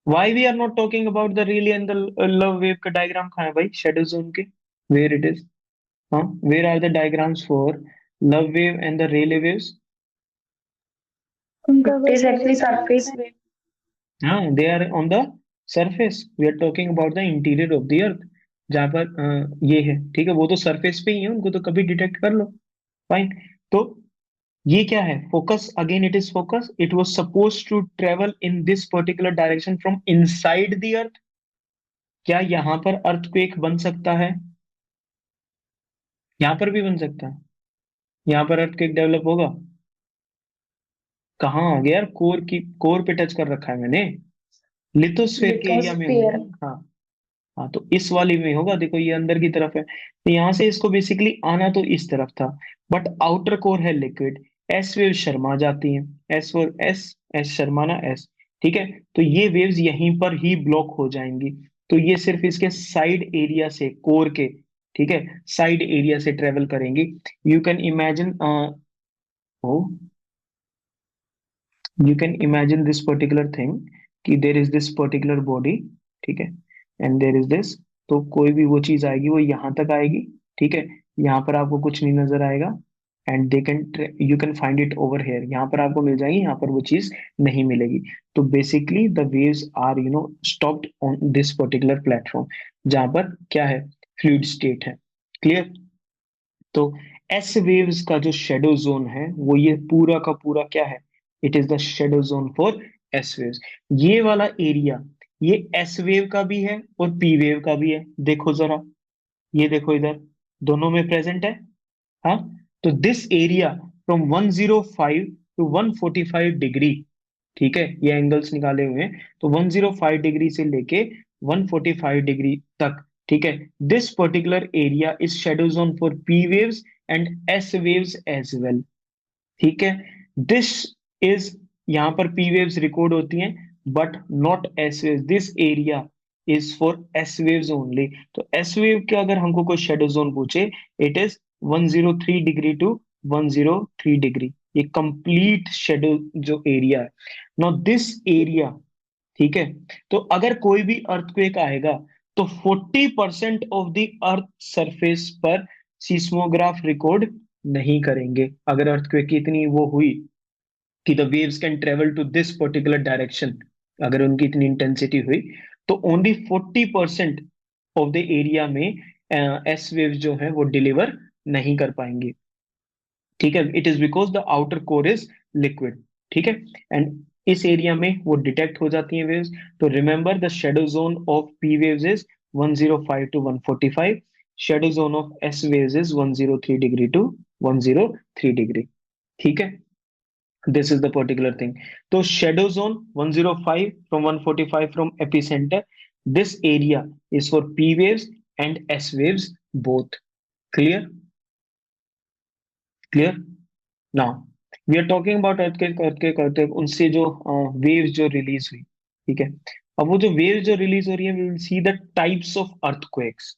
why we are not talking about the relay and the love wave का डायग्राम कहाँ है भाई? शेडो जोन के, where it is? हाँ, where are the diagrams for love wave and the relay waves? It is actually surface wave. हाँ, they are on the surface, we are talking about the interior of the earth, जहां पर ये है, ठीक है। वो तो सरफेस पे ही है, उनको तो कभी डिटेक्ट कर लो, फाइन। तो ये क्या है? Focus, again it is focus, it was suppose to travel in this particular direction from inside the earth. क्या यहाँ पर अर्थक्वेक बन सकता है? यहाँ पर भी बन सकता है, यहाँ पर अर्थक्वेक डेवलप होगा। कहाँ आ गया यार? कोर की, कोर पे टच कर रखा है मैंने, लिथोस्फेयर के एरिया में Lithosphere. होगा। हाँ, हाँ, तो इस वाली में होगा, देखो ये अंदर की तरफ है, तो यहाँ से इसको बेसिकली आना तो इस तरफ था, बट आउटर कोर है लिक्विड, एस वेव शर्मा जाती हैं, एस और एस, एस शर्माना एस, ठीक है। तो ये वेव्स यहीं पर ही ब्लॉक हो जाएंगी, तो ये सिर्फ इसके साइड एरिया से, कोर के, ठीक है, साइड एरिया से ट्रेवल करेंगी। You can imagine, oh you can imagine this particular thing कि there is this particular body, ठीक है, एंड देर इज दिस, तो कोई भी वो चीज आएगी वो यहाँ तक आएगी, ठीक है, यहाँ पर आपको कुछ नहीं नजर आएगा, and they can, you can find it over here, यहाँ पर आपको मिल जाएगी, यहाँ पर वो चीज नहीं मिलेगी। तो basically the waves are stopped on this particular platform, जहां पर क्या है? फ्लूइड स्टेट है, क्लियर। तो एस वेव्स का जो शेडो जोन है वो ये पूरा का पूरा क्या है? It is the shadow zone for S waves. ये वाला एरिया ये एस वेव का भी है और पी वेव का भी है। देखो जरा, ये देखो इधर, दोनों में प्रेजेंट है। हाँ, तो this area from 105 to 145 degree, ठीक है, ये एंगल्स निकाले हुए हैं, तो 105 डिग्री से लेके 145 डिग्री तक, ठीक है, this particular area is shadow zone for P waves and S waves as well. ठीक है, दिस इज, यहाँ पर पी वेव्स रिकॉर्ड होती हैं but not S waves. This area is for S waves only. तो एस वेव के अगर हमको कोई शेडो जोन पूछे, it is 103 degree to 103 degree, ये कंप्लीट शेडो जो एरिया है। नाउ दिस एरिया, ठीक है, तो अगर कोई भी अर्थक्वेक आएगा तो 40% ऑफ द अर्थ सरफेस पर सीस्मोग्राफ रिकॉर्ड नहीं करेंगे। अगर अर्थक्वेक की इतनी वो हुई कि the waves can travel to this particular direction, अगर उनकी इतनी इंटेंसिटी हुई, तो ओनली 40% ऑफ द एरिया में एस वेव्स जो है वो डिलीवर नहीं कर पाएंगे। ठीक है, it is because the outer core is liquid. ठीक है, एंड इस एरिया में वो डिटेक्ट हो जाती हैं वेव्स। तो remember the shadow zone of P waves is 105 to 145, shadow zone of S waves is 103 degree to 103 degree. ठीक है, this is the particular thing. तो shadow zone 105 from 145 from epicenter, this area is for P waves and S waves both. Clear? Clear? Now we are talking about earthquake. Earthquake उनसे जो waves जो release हुई, ठीक है, अब वो जो वेव्स जो रिलीज हो रही है, we will see the types of earthquakes.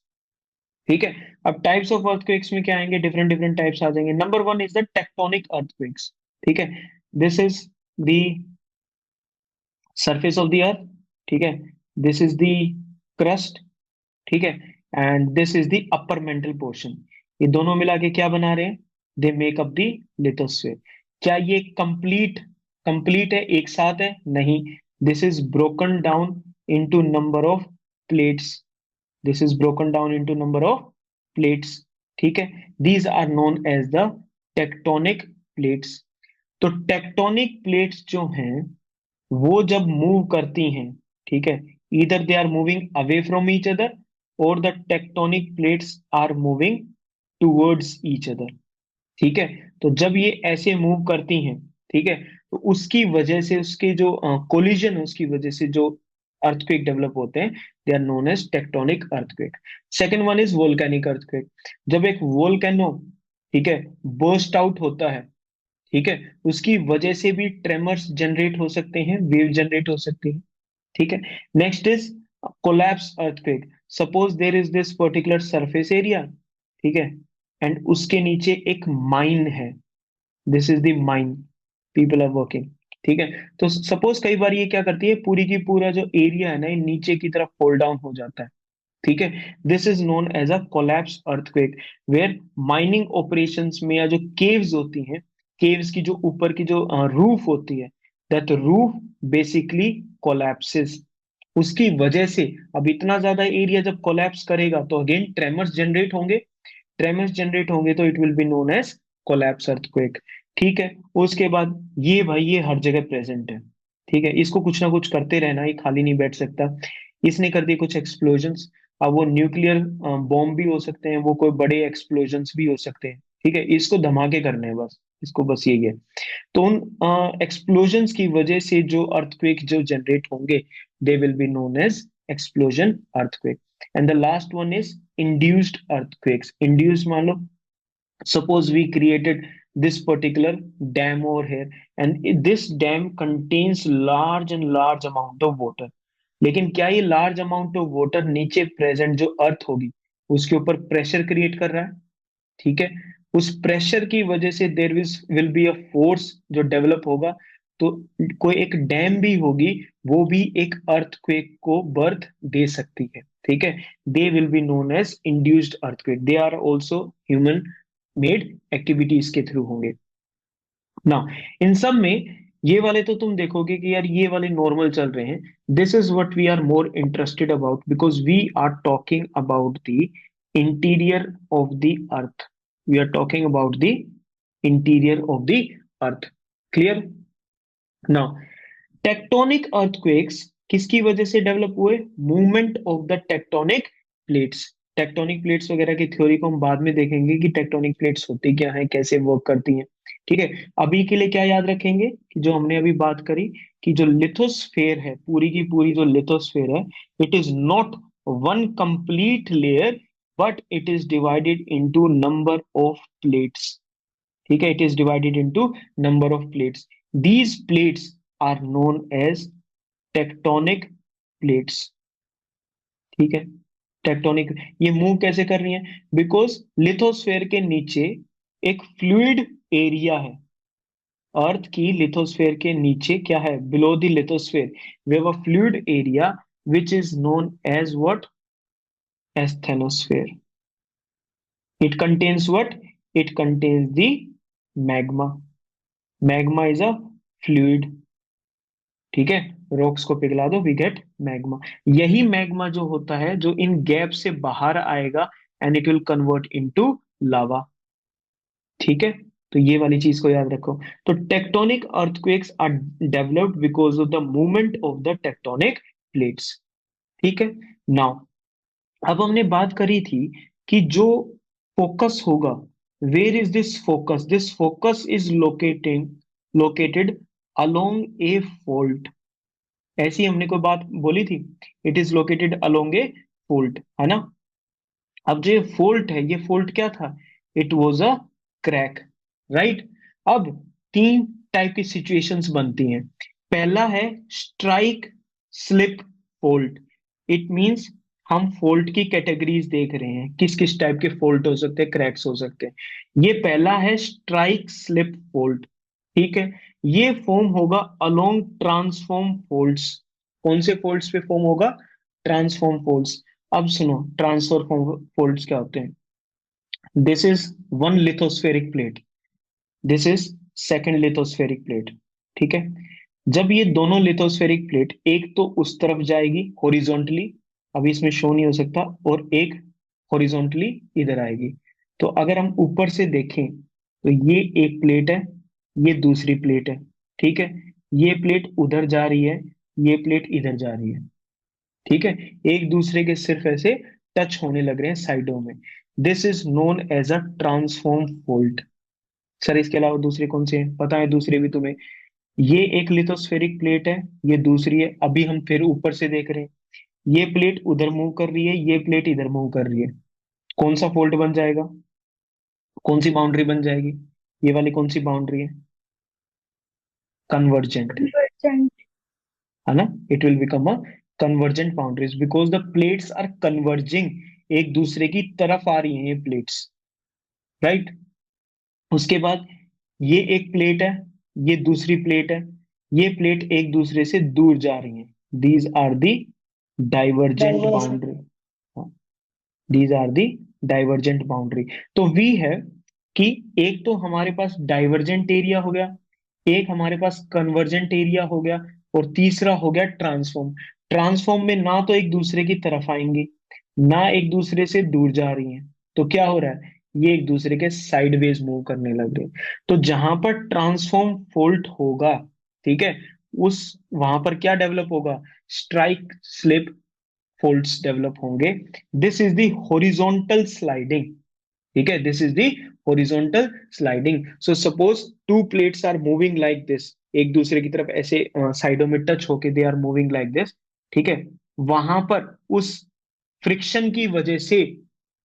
ठीक है, अब टाइप्स ऑफ अर्थक्वेक्स में क्या आएंगे, डिफरेंट डिफरेंट टाइप्स आ जाएंगे। Number one is the tectonic earthquakes. ठीक है, this is the surface of the earth, ठीक है, दिस इज द क्रस्ट, ठीक है, and this is the upper mantle portion. ये दोनों मिला के क्या बना रहे हैं, they make up the lithosphere. क्या ये कंप्लीट कंप्लीट है, एक साथ है? नहीं, this is broken down into number of plates. This is broken down into number of plates. ठीक है, these are known as the tectonic plates. तो टेक्टोनिक प्लेट्स जो हैं वो जब मूव करती हैं, ठीक है, इधर they are moving away from each other और the tectonic plates are moving towards each other. ठीक है, तो जब ये ऐसे मूव करती हैं, ठीक है, तो उसकी वजह से उसके जो कोलिजन है उसकी वजह से जो अर्थक्वेक डेवलप होते हैं, they are known as tectonic earthquake. Second one is volcanic earthquake. जब एक वोल्केनो, ठीक है, बर्स्ट आउट होता है, ठीक है, उसकी वजह से भी ट्रेमर्स जनरेट हो सकते हैं, वेव जनरेट हो सकती है। ठीक है, next is collapse earthquake. Suppose there is this particular surface area, ठीक है, एंड उसके नीचे एक माइन है, this is the mine, people are working. ठीक है, तो सपोज कई बार ये क्या करती है, पूरी की पूरा जो एरिया है ना, ये नीचे की तरफ फोल्ड डाउन हो जाता है। ठीक है, this is known as a collapse earthquake, where mining operations में या जो केव्स होती हैं, केव्स की जो ऊपर की जो रूफ होती है, दैट रूफ बेसिकली कोलैप्सेस। उसकी वजह से अब इतना ज्यादा एरिया जब कोलैप्स करेगा तो अगेन ट्रेमर्स जनरेट होंगे। ट्रेमर्स जनरेट होंगे तो it will be known as collapse earthquake. ठीक है, उसके बाद ये भाई ये हर जगह प्रेजेंट है। ठीक है, इसको कुछ ना कुछ करते रहना, ये खाली नहीं बैठ सकता। इसने कर दिए कुछ एक्सप्लोजन्स। अब वो न्यूक्लियर बॉम्ब भी हो सकते हैं, वो कोई बड़े एक्सप्लोजन्स भी हो सकते हैं। ठीक है, इसको धमाके करने हैं बस, इसको बस यही है। तो उन एक्सप्लोजन्स की वजह से जो अर्थक्वेक जो जनरेट होंगे, they will be known as explosion earthquake. And the last one is induced earthquakes. Induce मान लो, suppose we created this particular dam over here, and this dam contains large and large amount of water। लेकिन क्या ये large amount of water नीचे present जो अर्थ होगी उसके ऊपर प्रेशर क्रिएट कर रहा है? ठीक है, उस प्रेशर की वजह से देर विल बी अ फोर्स जो डेवलप होगा। तो कोई एक डैम भी होगी, वो भी एक अर्थक्वेक को बर्थ दे सकती है। ठीक है, they will be known as induced earthquake, they are also human made activities के थ्रू होंगे ना। इन सब में ये वाले तो तुम देखोगे कि यार ये वाले नॉर्मल चल रहे हैं। This is what we are more interested about, because we are talking about the interior of the earth. We are talking about the interior of the earth. Clear? Now tectonic earthquakes किसकी वजह से develop हुए? Movement of the tectonic plates. Tectonic plates वगैरह की theory को हम बाद में देखेंगे कि टेक्टोनिक प्लेट्स होती क्या है, कैसे वर्क करती हैं। ठीक है, अभी के लिए क्या याद रखेंगे कि जो हमने अभी बात करी कि जो लिथोस्फेयर है, पूरी की पूरी जो लिथोस्फेयर है, it is not one complete layer, but it is divided into number of plates. ठीक है, it is divided into number of plates. These plates are known as tectonic plates. ठीक है, टेक्टोनिक, ये मूव कैसे कर रही हैं? बिकॉज लिथोस्फेयर के नीचे एक फ्लूइड एरिया है। अर्थ की लिथोस्फेयर के नीचे क्या है? Below the lithosphere we have a fluid area which is known as what? Asthenosphere. It contains what? It contains the magma. Magma is a fluid. ठीक है, रॉक्स को पिघला दो, वी गेट मैग्मा। यही मैग्मा जो होता है जो इन गैप से बाहर आएगा and it will convert into lava. ठीक है, तो ये वाली चीज को याद रखो। तो tectonic earthquakes are developed because of the movement of the tectonic plates. ठीक है, नाउ अब हमने बात करी थी कि जो फोकस होगा, where is this focus? This focus is located along a fault. ऐसी हमने कोई बात बोली थी, it is located along a fault, है ना। अब जो ये फोल्ट है, ये फोल्ट क्या था? It was a crack, right. अब तीन टाइप की सिचुएशंस बनती हैं। पहला है strike slip fault. It means हम फोल्ट की कैटेगरीज देख रहे हैं, किस किस टाइप के फोल्ट हो सकते हैं, क्रैक्स हो सकते हैं। ये पहला है स्ट्राइक स्लिप फोल्ट। ठीक है, ये फॉर्म होगा अलोंग ट्रांसफॉर्म फोल्ड्स। कौन से फोल्ड्स पे फॉर्म होगा? Transform folds. अब सुनो, ट्रांसफर फोल्ड्स क्या होते हैं? This is one lithospheric plate, this is second lithospheric plate. ठीक है, जब ये दोनों लिथोस्फेरिक प्लेट, एक तो उस तरफ जाएगी हॉरिजॉन्टली, अभी इसमें शो नहीं हो सकता, और एक हॉरिजॉन्टली इधर आएगी। तो अगर हम ऊपर से देखें तो ये एक प्लेट है, ये दूसरी प्लेट है। ठीक है, ये प्लेट उधर जा रही है, ये प्लेट इधर जा रही है। ठीक है, एक दूसरे के सिर्फ ऐसे टच होने लग रहे हैं साइडों में। This is known as a transform fold. Sir इसके अलावा दूसरे कौन से हैं, पता है दूसरे भी तुम्हें? ये एक लिथोस्फेरिक प्लेट है, ये दूसरी है, अभी हम फिर ऊपर से देख रहे हैं, ये प्लेट उधर मूव कर रही है, ये प्लेट इधर मूव कर रही है। कौन सा फोल्ड बन जाएगा? कौन सी बाउंड्री बन जाएगी? ये वाली कौन सी बाउंड्री है? Convergent, Convergent. है ना। It will become a convergent boundaries because the plates are converging, एक दूसरे की तरफ आ रही हैं ये प्लेट्स, राइट। उसके बाद ये एक प्लेट है, ये दूसरी प्लेट है, ये प्लेट एक दूसरे से दूर जा रही हैं। These are the divergent Divergent. Boundary. These are the divergent boundary. तो वी है कि एक तो हमारे पास डाइवर्जेंट एरिया हो गया, एक हमारे पास कन्वर्जेंट एरिया हो गया, और तीसरा हो गया ट्रांसफॉर्म। ट्रांसफॉर्म में ना तो एक दूसरे की तरफ आएंगी, ना एक दूसरे से दूर जा रही हैं। तो क्या हो रहा है? ये एक दूसरे के साइडवेज मूव करने लग गए। तो जहां पर ट्रांसफॉर्म फोल्ट होगा, ठीक है, उस वहां पर क्या डेवलप होगा? स्ट्राइक स्लिप फोल्ड्स डेवलप होंगे। This is the horizontal sliding. ठीक है, this is the horizontal sliding. So suppose two plates are moving like this, एक दूसरे की तरफ ऐसे साइडों में टच होके they are moving like this. ठीक है, वहां पर उस फ्रिक्शन की वजह से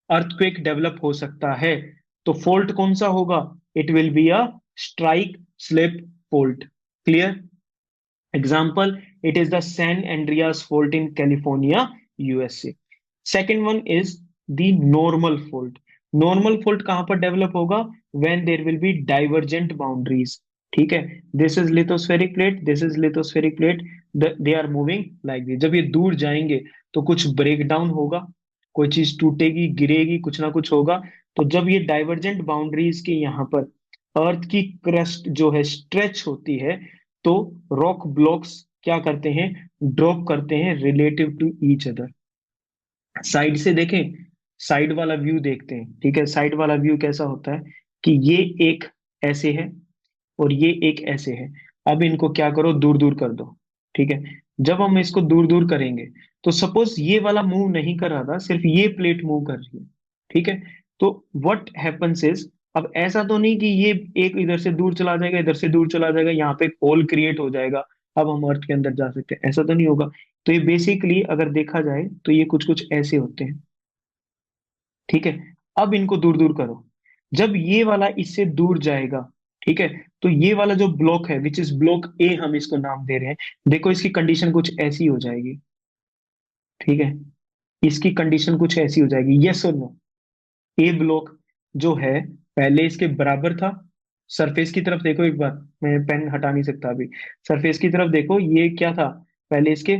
अर्थक्वेक डेवलप हो सकता है। तो फोल्ट कौन सा होगा? It will be a strike slip fault. Clear? Example, it is the San Andreas Fault in California, USA. Second one is the normal fault. Normal fault कहाँ पर डेवलप होगा? When there will be divergent boundaries. ठीक है, this is lithospheric plate, this is lithospheric plate, they are moving like this. जब ये दूर जाएंगे तो कुछ ब्रेक डाउन होगा, कोई चीज टूटेगी, गिरेगी, कुछ ना कुछ होगा। तो जब ये डाइवर्जेंट बाउंड्रीज के यहाँ पर अर्थ की क्रस्ट जो है स्ट्रेच होती है, तो रॉक ब्लॉक्स क्या करते हैं? ड्रॉप करते हैं relative to each other. Side से देखें, साइड वाला व्यू देखते हैं। ठीक है, साइड वाला व्यू कैसा होता है कि ये एक ऐसे है और ये एक ऐसे है। अब इनको क्या करो, दूर दूर कर दो। ठीक है, जब हम इसको दूर दूर करेंगे, तो सपोज ये वाला मूव नहीं कर रहा था, सिर्फ ये प्लेट मूव कर रही है। ठीक है, तो व्हाट हैपेंस इज, अब ऐसा तो नहीं कि ये एक इधर से दूर चला जाएगा, इधर से दूर चला जाएगा, यहाँ पे एक होल क्रिएट हो जाएगा, अब हम अर्थ के अंदर जा सकते हैं, ऐसा तो नहीं होगा। तो ये बेसिकली अगर देखा जाए तो ये कुछ कुछ ऐसे होते हैं। ठीक है, अब इनको दूर दूर करो। जब ये वाला इससे दूर जाएगा, ठीक है, तो ये वाला जो ब्लॉक है, विच इज ब्लॉक ए, हम इसको नाम दे रहे हैं। देखो इसकी कंडीशन कुछ ऐसी हो जाएगी। ठीक है, इसकी कंडीशन कुछ ऐसी हो जाएगी, यस और नो। ए ब्लॉक जो है, पहले इसके बराबर था। सरफेस की तरफ देखो एक बार, मैं पेन हटा नहीं सकता अभी। सरफेस की तरफ देखो, ये क्या था, पहले इसके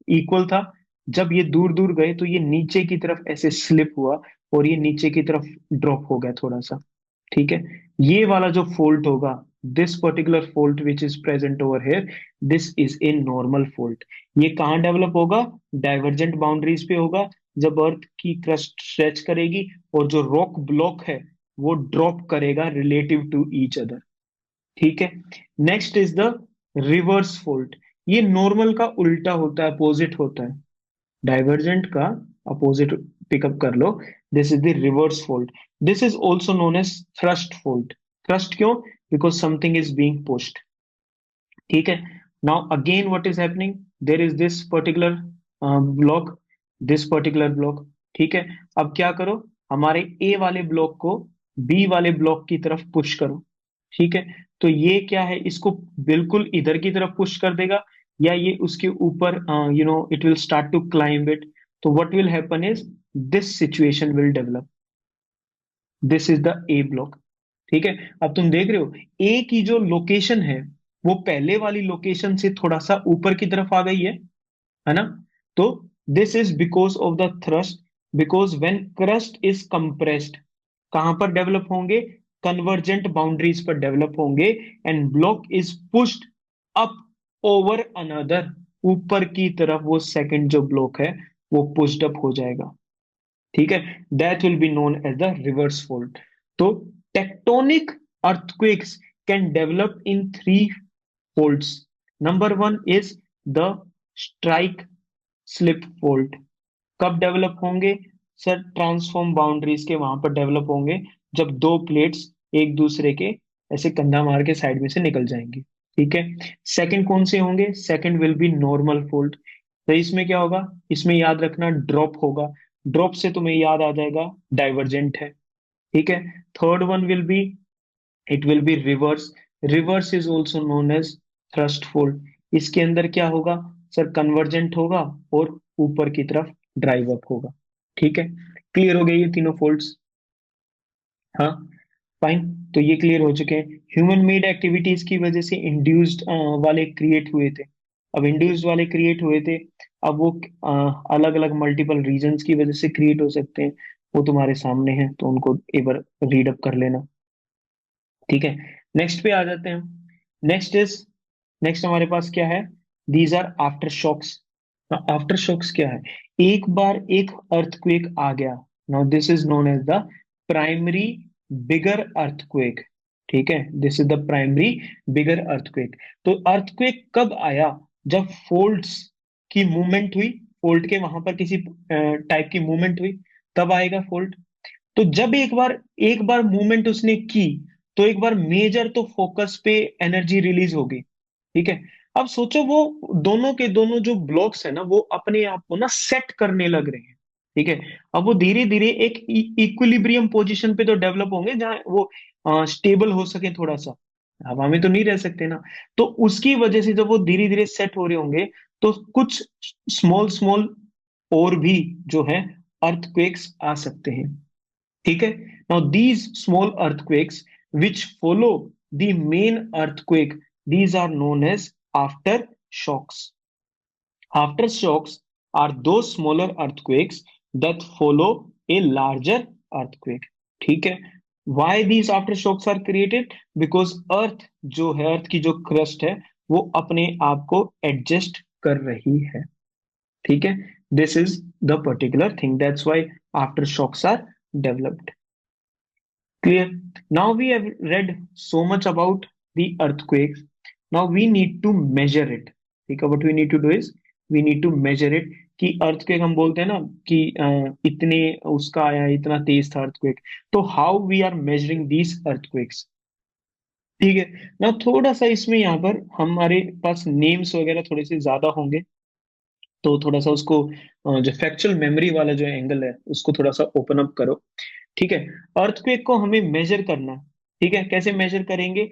इक्वल था। जब ये दूर दूर गए तो ये नीचे की तरफ ऐसे स्लिप हुआ, और ये नीचे की तरफ ड्रॉप हो गया थोड़ा सा। ठीक है, ये वाला जो फोल्ट होगा, this particular fault which is present over here, this is a normal fault. ये कहाँ डेवलप होगा, डाइवर्जेंट बाउंड्रीज पे होगा, जब अर्थ की क्रस्ट स्ट्रेच करेगी और जो रॉक ब्लॉक है वो ड्रॉप करेगा रिलेटिव टू ईच अदर। ठीक है, next is the reverse fault. ये नॉर्मल का उल्टा होता है, अपोजिट होता है। डाइवर्जेंट का अपोजिट पिकअप कर लो, this is the reverse fault. This is also known as thrust fault. Thrust क्यों, because something is being pushed. ठीक है, now again what is happening, there is this particular block, this particular block. ठीक है, अब क्या करो, हमारे ए वाले ब्लॉक को बी वाले ब्लॉक की तरफ पुश करो। ठीक है, तो ये क्या है, इसको बिल्कुल इधर की तरफ पुश कर देगा, या ये उसके ऊपर it will start to climb it. तो what will happen is, this situation will develop, this is the A block. ठीक है, अब तुम देख रहे हो ए की जो लोकेशन है, वो पहले वाली लोकेशन से थोड़ा सा ऊपर की तरफ आ गई है ना। तो this is because of the thrust, because when crust is compressed, कहां पर डेवलप होंगे, कन्वर्जेंट बाउंड्रीज पर डेवलप होंगे, and block is pushed up over another, ऊपर की तरफ वो सेकंड जो ब्लॉक है वो पुश्ड अप हो जाएगा। ठीक है, that will be known as the reverse fault. तो tectonic earthquakes can develop in three faults. Number one is the strike slip fault. कब डेवलप होंगे, सर ट्रांसफॉर्म बाउंड्रीज के वहां पर डेवलप होंगे, जब दो प्लेट्स एक दूसरे के ऐसे कंधा मार के साइड में से निकल जाएंगी। ठीक है, सेकंड कौन से होंगे, second will be normal fold. तो इसमें क्या होगा, इसमें याद रखना ड्रॉप होगा, ड्रॉप से तुम्हें याद आ जाएगा डाइवर्जेंट है। ठीक है, third one will be, it will be reverse. Reverse is also known as thrust fold. इसके अंदर क्या होगा, सर कन्वर्जेंट होगा और ऊपर की तरफ ड्राइव अप होगा। ठीक है, क्लियर हो गए ये तीनों फोल्ड्स। हाँ, फाइन। तो ये क्लियर हो चुके हैं, ह्यूमन मेड एक्टिविटीज की वजह से इंड्यूस्ड वाले क्रिएट हुए थे। अब इंड्यूस्ड वाले क्रिएट हुए थे, अब वो अलग अलग मल्टीपल रीजंस की वजह से क्रिएट हो सकते हैं, वो तुम्हारे सामने है, तो उनको एक बार रीड अप कर लेना। ठीक है, नेक्स्ट पे आ जाते हैं। नेक्स्ट हमारे पास क्या है, these are after shocks. After shocks क्या है, एक बार एक अर्थक्वेक आ गया, now this is known as the primary bigger earthquake. ठीक है, this is the primary bigger earthquake. तो अर्थक्वेक कब आया, जब फोल्ड्स की मूवमेंट हुई, फोल्ड के वहां पर किसी टाइप की मूवमेंट हुई, तब आएगा फोल्ड। तो जब एक बार मूवमेंट उसने की, तो एक बार मेजर तो फोकस पे एनर्जी रिलीज होगी। ठीक है, अब सोचो वो दोनों के दोनों जो ब्लॉक्स है ना, वो अपने आप को ना सेट करने लग रहे हैं। ठीक है, अब वो धीरे धीरे एक इक्विलिब्रियम पोजीशन पे तो डेवलप होंगे, जहां वो स्टेबल हो सके थोड़ा सा, हवा में तो नहीं रह सकते ना। तो उसकी वजह से जब वो धीरे धीरे सेट हो रहे होंगे, तो कुछ स्मॉल स्मॉल और भी जो है अर्थक्वेक्स आ सकते हैं। ठीक है, now these small earthquakes which follow the main earthquake, these are known as after shocks. After shocks are those smaller earthquakes that follow a larger earthquake. ठीक है, why these aftershocks are created, because earth जो है, अर्थ की जो crust है, वो अपने आप को एडजस्ट कर रही है। ठीक है, this is the particular thing, that's why after shocks are developed. Clear? Now we have read so much about the earthquakes. Now we need to measure it. ठीक है, what we need to do is we need to measure it. कि earthquake हम बोलते हैं ना कि इतने उसका आया, इतना तेज था अर्थक्वेक। तो how we are measuring these earthquakes. ठीक है ना, थोड़ा सा इसमें यहाँ पर हमारे पास नेम्स वगैरह थोड़े से ज्यादा होंगे, तो थोड़ा सा उसको जो फैक्चुअल मेमोरी वाला जो एंगल है उसको थोड़ा सा ओपन अप करो। ठीक है, अर्थक्वेक को हमें मेजर करना है। ठीक है, कैसे मेजर करेंगे?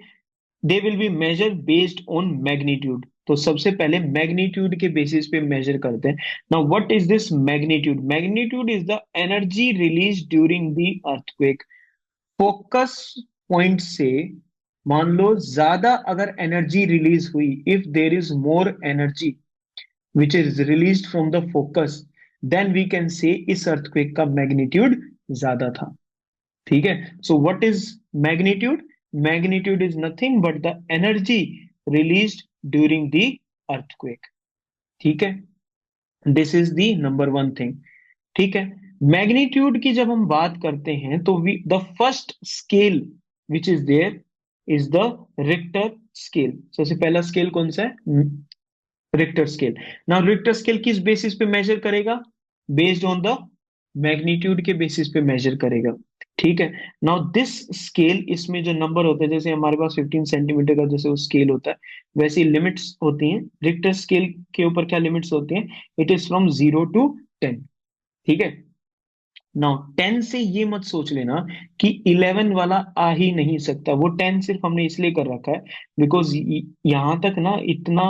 They will be measure based on magnitude. तो सबसे पहले मैग्नीट्यूड के बेसिस पे मेजर करते हैं। Now what is this magnitude? Magnitude is the energy release during the earthquake. Focus point से मान लो ज्यादा अगर एनर्जी रिलीज हुई, if there is more energy which is released from the focus, then we can say इस earthquake का magnitude ज्यादा था। ठीक है, so what is magnitude? Magnitude is nothing but the energy released during the earthquake। ठीक है, this is the number one thing। ठीक है, मैग्नीट्यूड की जब हम बात करते हैं तो we the first scale which is there is the Richter scale. सबसे पहला स्केल कौन सा है? Richter scale. Now Richter scale किस बेसिस पे मेजर करेगा? बेस्ड ऑन द मैग्नीट्यूड के बेसिस पे मेजर करेगा। ठीक है, नाउ दिस स्केल, इसमें जो नंबर होते हैं, जैसे हमारे पास 15 सेंटीमीटर का जैसे वो स्केल होता है, वैसी लिमिट्स होती हैं। रिक्टर स्केल के ऊपर क्या लिमिट्स होती हैं? It is from 0 to 10। ठीक है, नाउ 10 से ये मत सोच लेना कि 11 वाला आ ही नहीं सकता। वो 10 सिर्फ हमने इसलिए कर रखा है बिकॉज यहां तक ना इतना,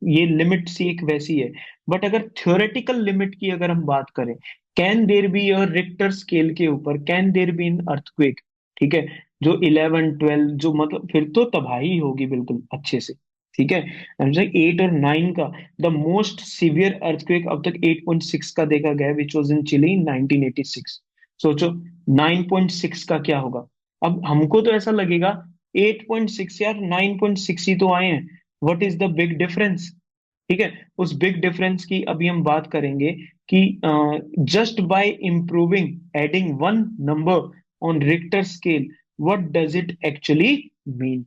ये लिमिट सी एक वैसी है। बट अगर थ्योरेटिकल लिमिट की अगर हम बात करें, can there be a Richter scale के ऊपर, can there be in earthquake? ठीक है, जो 11 12 जो मतलब फिर तो तबाही होगी बिल्कुल अच्छे से। ठीक है, 8 और 9 का, द मोस्ट सीवियर अर्थक्वेक अब तक 8.6 का देखा गया, विच वॉज इन चिली इन 1986। सोचो 9.6 का क्या होगा। अब हमको तो ऐसा लगेगा 8.6 यार, 9.6 ही तो आए हैं, what is the big difference? ठीक है, उस बिग डिफरेंस की अभी हम बात करेंगे कि just by improving, adding one number on Richter scale, what does it actually mean?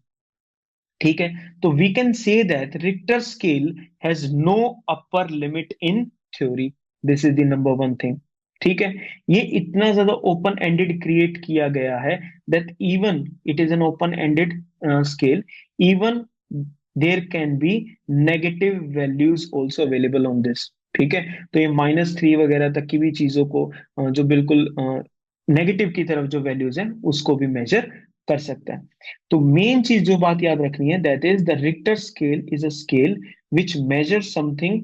ठीक है, तो we can say that Richter scale has no upper limit in theory. This is the number one thing. ठीक है, ये इतना ज्यादा open ended create किया गया है that even it is an open ended scale, even there can be negative values also available on this. ठीक है, तो ये -3 वगैरह तक की भी चीजों को जो बिल्कुल नेगेटिव की तरफ जो वैल्यूज हैं उसको भी मेजर कर सकता है। तो मेन चीज जो बात याद रखनी है, that is the Richter scale is a scale which measure something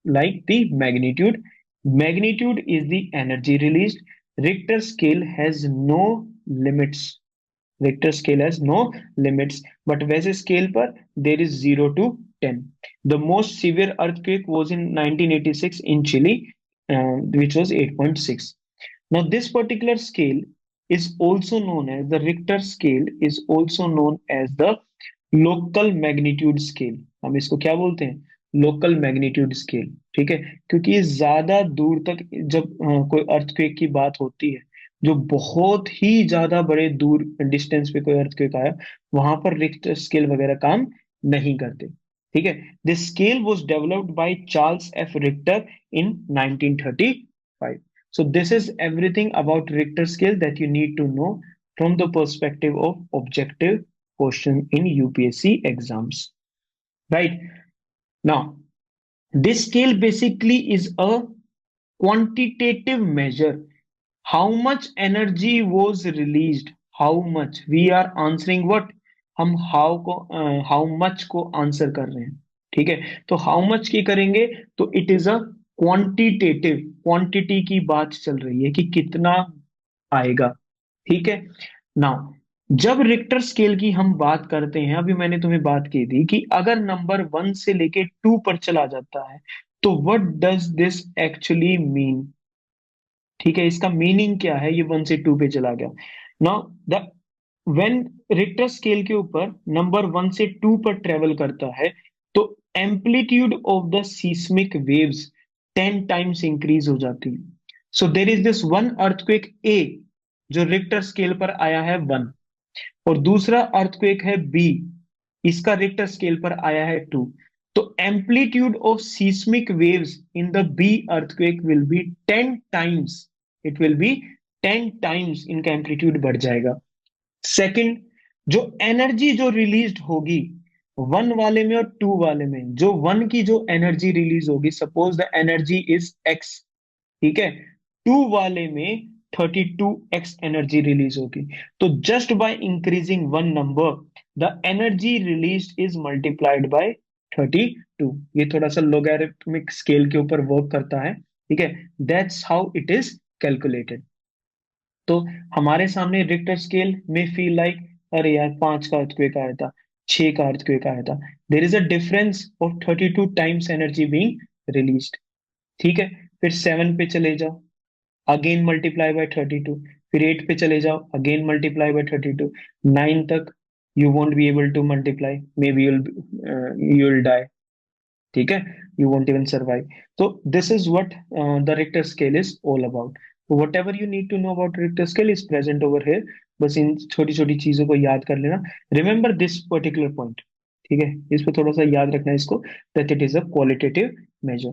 like the magnitude. Magnitude is the energy released. Richter scale has no limits. Richter scale has no limits, but वैसे scale पर there is 0 to 10। The most severe earthquake was in 1986 in Chile, which was 8.6। Now, this particular scale is also known as the Richter scale, is also known as the local magnitude scale। हम इसको क्या बोलते हैं? Local magnitude scale. ठीक है, क्योंकि ये ज्यादा दूर तक जब कोई अर्थक्वेक की बात होती है, जो बहुत ही ज्यादा बड़े दूर डिस्टेंस पे कोई अर्थक्वेक आया, वहां पर रिक्टर स्केल वगैरह काम नहीं करते। ठीक है, this scale was developed by Charles F Richter in 1935। So this is everything about Richter scale that you need to know from the perspective of objective question in UPSC exams. Right? Now, this scale basically is a quantitative measure. How much energy was released? How much? We are answering what? हम how much को answer कर रहे हैं। ठीक है, तो how much की करेंगे तो it is a quantitative, quantity की बात चल रही है कि कितना आएगा। ठीक है, नाउ जब रिक्टर स्केल की हम बात करते हैं, अभी मैंने तुम्हें बात की थी कि अगर नंबर 1 से लेके 2 पर चला जाता है तो what does this actually mean? ठीक है, इसका मीनिंग क्या है? ये 1 से 2 पे चला गया। Now the when Richter scale के ऊपर नंबर 1 से 2 पर ट्रेवल करता है तो amplitude of the seismic waves 10 times increase हो जाती है। So there is this one earthquake A जो रिक्टर स्केल पर आया है 1, और दूसरा अर्थक्वेक है बी इसका रिक्टर स्केल पर आया है 2। तो amplitude of seismic waves in the B earthquake will be 10 times, it will be 10 times, इनका एम्पलीट्यूड बढ़ जाएगा। सेकंड, जो एनर्जी जो रिलीज होगी वन वाले में और टू वाले में, जो वन की जो एनर्जी रिलीज होगी, suppose the energy is x, ठीक है, टू वाले में 32x एनर्जी रिलीज होगी। तो just by increasing one number the energy release is multiplied by 32। ये थोड़ा सा लोगैरिथमिक स्केल के ऊपर वर्क करता है, ठीक है, that's how it is calculated. तो हमारे सामने रिक्टर स्केल में फील लाइक, अरे यार 5 का अर्थक्वेक आया था, 6 का अर्थक्वेक आया था, देर is a difference of 32 times energy being release, ठीक है। फिर 7 पे चले जाओ, अगेन मल्टीप्लाई बाय 32, फिर 8 पे चले जाओ, अगेन मल्टीप्लाई बाय 32, 9 तक you won't be able to multiply, may be you will die, ठीक है, यू वोंट इवन सर्वाइव। तो this is what the Richter scale is all about. Whatever you need to know about Richter scale is present over here, बस इन छोटी छोटी चीजों को याद कर लेना, रिमेंबर दिस पर्टिकुलर पॉइंट, ठीक है, इस पे थोड़ा सा याद रखना इसको, that it is a qualitative measure.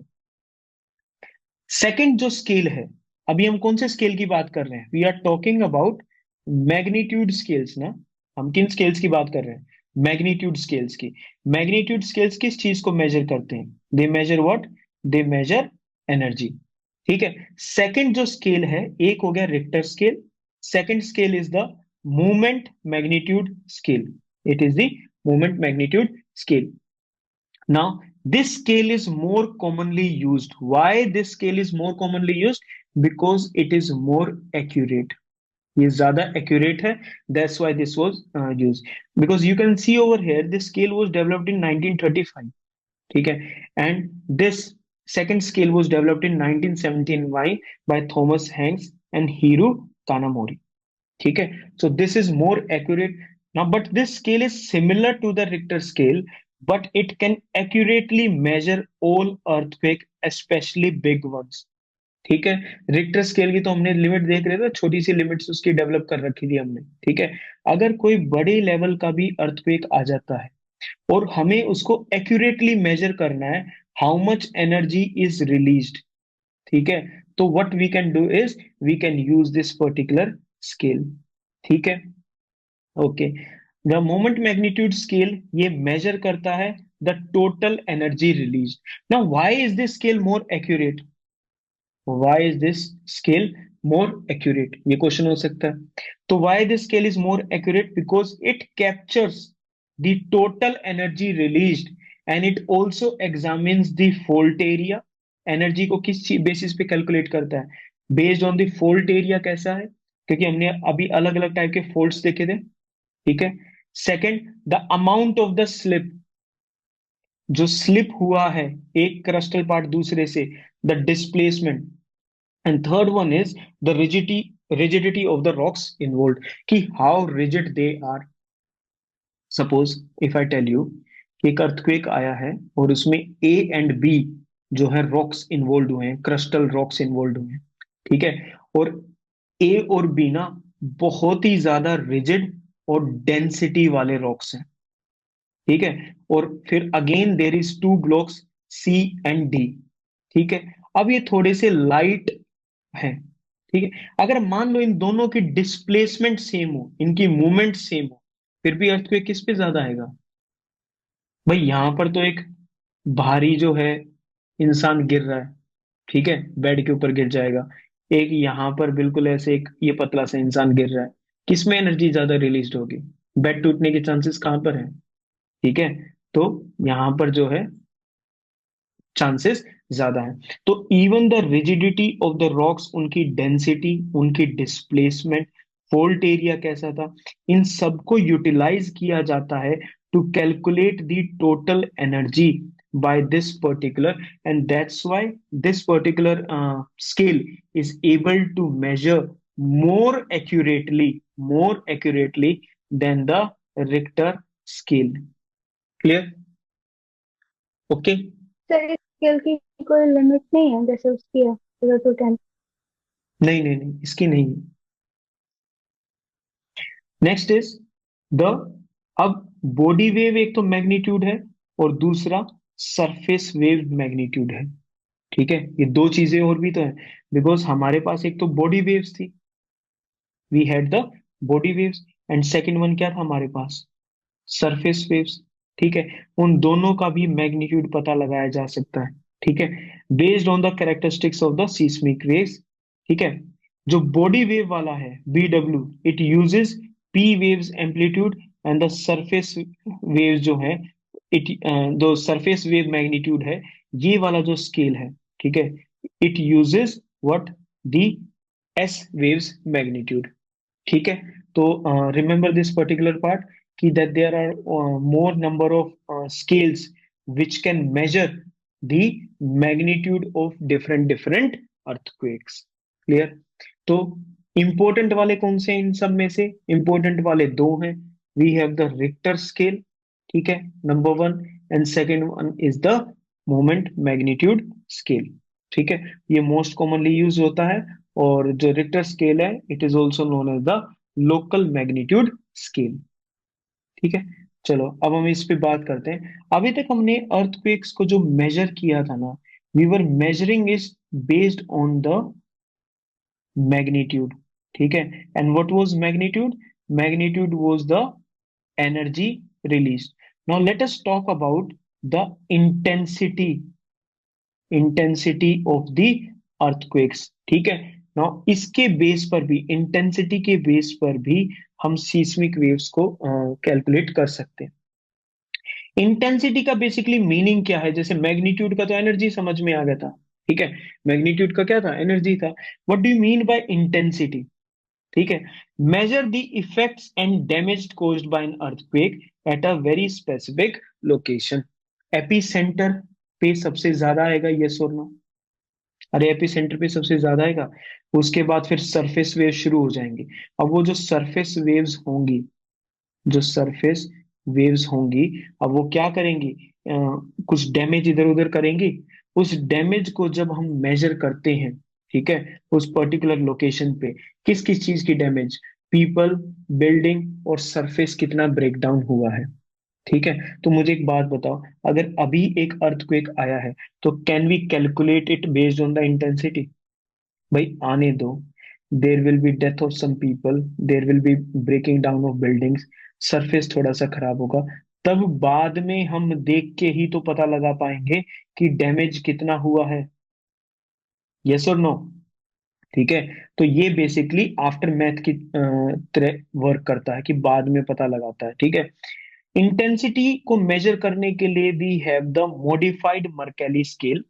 Second जो स्केल है, अभी हम कौन से स्केल की बात कर रहे हैं, we are talking about magnitude scales ना। हम किन स्केल्स की बात कर रहे हैं, मैग्नीट्यूड स्केल्स की। मैग्नीट्यूड स्केल्स किस चीज को मेजर करते हैं, they measure what, they measure energy, ठीक है। सेकंड जो स्केल है, एक हो गया Richter scale, second scale is the moment magnitude scale, it is the moment magnitude scale. Now, this scale is more commonly used. Why this scale is more commonly used? Because it is more accurate. ये ज्यादा accurate है. That's why this was used. Because you can see over here, this scale was developed in 1935. ठीक है, and this second scale was developed in 1917 by Thomas Hanks and Hiro Kanamori. ठीक है, so this is more accurate now, but this scale is similar to the Richter scale, but it can accurately measure all earthquake, especially big ones। ठीक है, Richter scale की तो हमने limit देख रहे थे, छोटी सी लिमिट्स उसकी डेवलप कर रखी थी हमने, ठीक है। अगर कोई बड़े लेवल का भी अर्थक्वेक आ जाता है और हमें उसको एक्यूरेटली मेजर करना है, how much energy is released, ठीक है, तो what we can do is we can use this particular scale, ठीक है। Okay, the moment magnitude scale ये मेजर करता है the total energy release. Now why is this scale more accurate, why is this scale more accurate, ये question हो सकता है। तो why this scale is more accurate, because it captures the total energy released and it also examines the fault area. Energy को किस basis पे calculate करता है, based on the fault area कैसा है, क्योंकि हमने अभी अलग अलग टाइप के फॉल्ट्स देखे थे, ठीक है। Second, the amount of the slip, जो स्लिप हुआ है एक क्रस्टल पार्ट दूसरे से, the displacement, and third one is the rigidity of the rocks involve, कि how rigid they are. Suppose if I tell you कि एक अर्थक्वेक आया है और उसमें ए एंड बी जो है रॉक्स इन्वॉल्व हुए हैं, क्रिस्टल रॉक्स इन्वॉल्व हुए हैं, ठीक है, और ए और बी ना बहुत ही ज्यादा रिजिड और डेंसिटी वाले रॉक्स हैं, ठीक है, और फिर again there is two blocks C and D, ठीक है। अब ये थोड़े से लाइट हैं, ठीक है, अगर मान लो इन दोनों की डिस्प्लेसमेंट सेम हो, इनकी मूवमेंट सेम हो, फिर भी अर्थक्वेक किस पे ज्यादा आएगा, भाई यहाँ पर तो एक भारी जो है इंसान गिर रहा है, ठीक है, बेड के ऊपर गिर जाएगा, एक यहाँ पर बिल्कुल ऐसे एक ये पतला सा इंसान गिर रहा है, किसमें एनर्जी ज्यादा रिलीज होगी, बेड टूटने के चांसेस कहाँ पर है, ठीक है, तो यहाँ पर जो है चांसेस ज्यादा है। तो even the rigidity of the rocks, उनकी डेंसिटी, उनकी डिस्प्लेसमेंट, फोल्ट एरिया कैसा था, इन सबको यूटिलाइज किया जाता है to calculate the total energy by this particular, and that's why this particular scale is able to measure more accurately than the Richter scale। Clear? Okay। Sir इस scale की कोई लिमिट नहीं है जैसे उसकी है 0 to 10? नहीं नहीं नहीं, इसकी नहीं। नेक्स्ट इज द, अब बॉडी वेव एक तो मैग्नीट्यूड है और दूसरा सरफेस वेव मैग्नीट्यूड है। ठीक है, ये दो चीजें और भी तो है, बिकॉज हमारे पास एक तो बॉडी वेव्स थी, we had the body waves, and second one क्या था हमारे पास, सरफेस वेव्स। ठीक है, उन दोनों का भी मैग्नीट्यूड पता लगाया जा सकता है। ठीक है, based on the characteristics of the seismic waves. ठीक है, जो बॉडी वेव वाला है BW, it uses P waves amplitude, and the surface waves जो है, इट जो सरफेस वेव मैग्नीट्यूड है, ये वाला जो स्केल है, ठीक है, it uses what, the S waves magnitude. ठीक है, तो रिमेंबर दिस पर्टिकुलर पार्ट कि that there are more number of scales which can measure the magnitude of different earthquakes. Clear? तो important वाले कौन से हैं इन सब में से? important वाले दो हैं। We have the Richter scale, ठीक है, number one, and second one is the moment magnitude scale. ठीक है, ये मोस्ट कॉमनली यूज होता है, और जो रिक्टर स्केल है it is also known as the local magnitude scale. ठीक है, चलो अब हम इस पे बात करते हैं। अभी तक हमने अर्थक्वेक्स को जो मेजर किया था ना, we were measuring is based on the magnitude. ठीक है, and what was magnitude? Magnitude was the energy released. Now let us talk about the intensity of the earthquakes. ठीक है, now इसके बेस पर भी, इंटेंसिटी के बेस पर भी हम सीस्मिक वेव्स को कैलकुलेट कर सकते हैं। इंटेंसिटी का बेसिकली मीनिंग क्या है? जैसे मैग्नीट्यूड का तो एनर्जी समझ में आ गया था। ठीक है, मैग्नीट्यूड का क्या था? एनर्जी था। What do you mean bye intensity? ठीक है, measure the effects and damage caused by an earthquake at a very specific location. Epicentre पे सबसे ज्यादा आएगा, यस और नो? अरे एपीसेंटर पे सबसे ज्यादा आएगा, उसके बाद फिर सरफेस वेव शुरू हो जाएंगे। अब वो जो सरफेस वेव्स होंगी, जो सरफेस वेव्स होंगी, अब वो क्या करेंगी? कुछ डैमेज इधर उधर करेंगी। उस डैमेज को जब हम मेजर करते हैं, ठीक है, उस पर्टिकुलर लोकेशन पे, किस किस चीज की डैमेज, पीपल, बिल्डिंग और सरफेस कितना ब्रेक डाउन हुआ है। ठीक है, तो मुझे एक बात बताओ, अगर अभी एक अर्थक्वेक आया है, तो can we calculate it based on the intensity? भाई आने दो, there will be death of some people, there will be breaking down of buildings, surface थोड़ा सा खराब होगा, तब बाद में हम देख के ही तो पता लगा पाएंगे कि डैमेज कितना हुआ है, यस और नो? ठीक है, तो ये बेसिकली आफ्टर मैथ की तरह वर्क करता है कि बाद में पता लगाता है। ठीक है, इंटेंसिटी को मेजर करने के लिए we have the modified Mercalli scale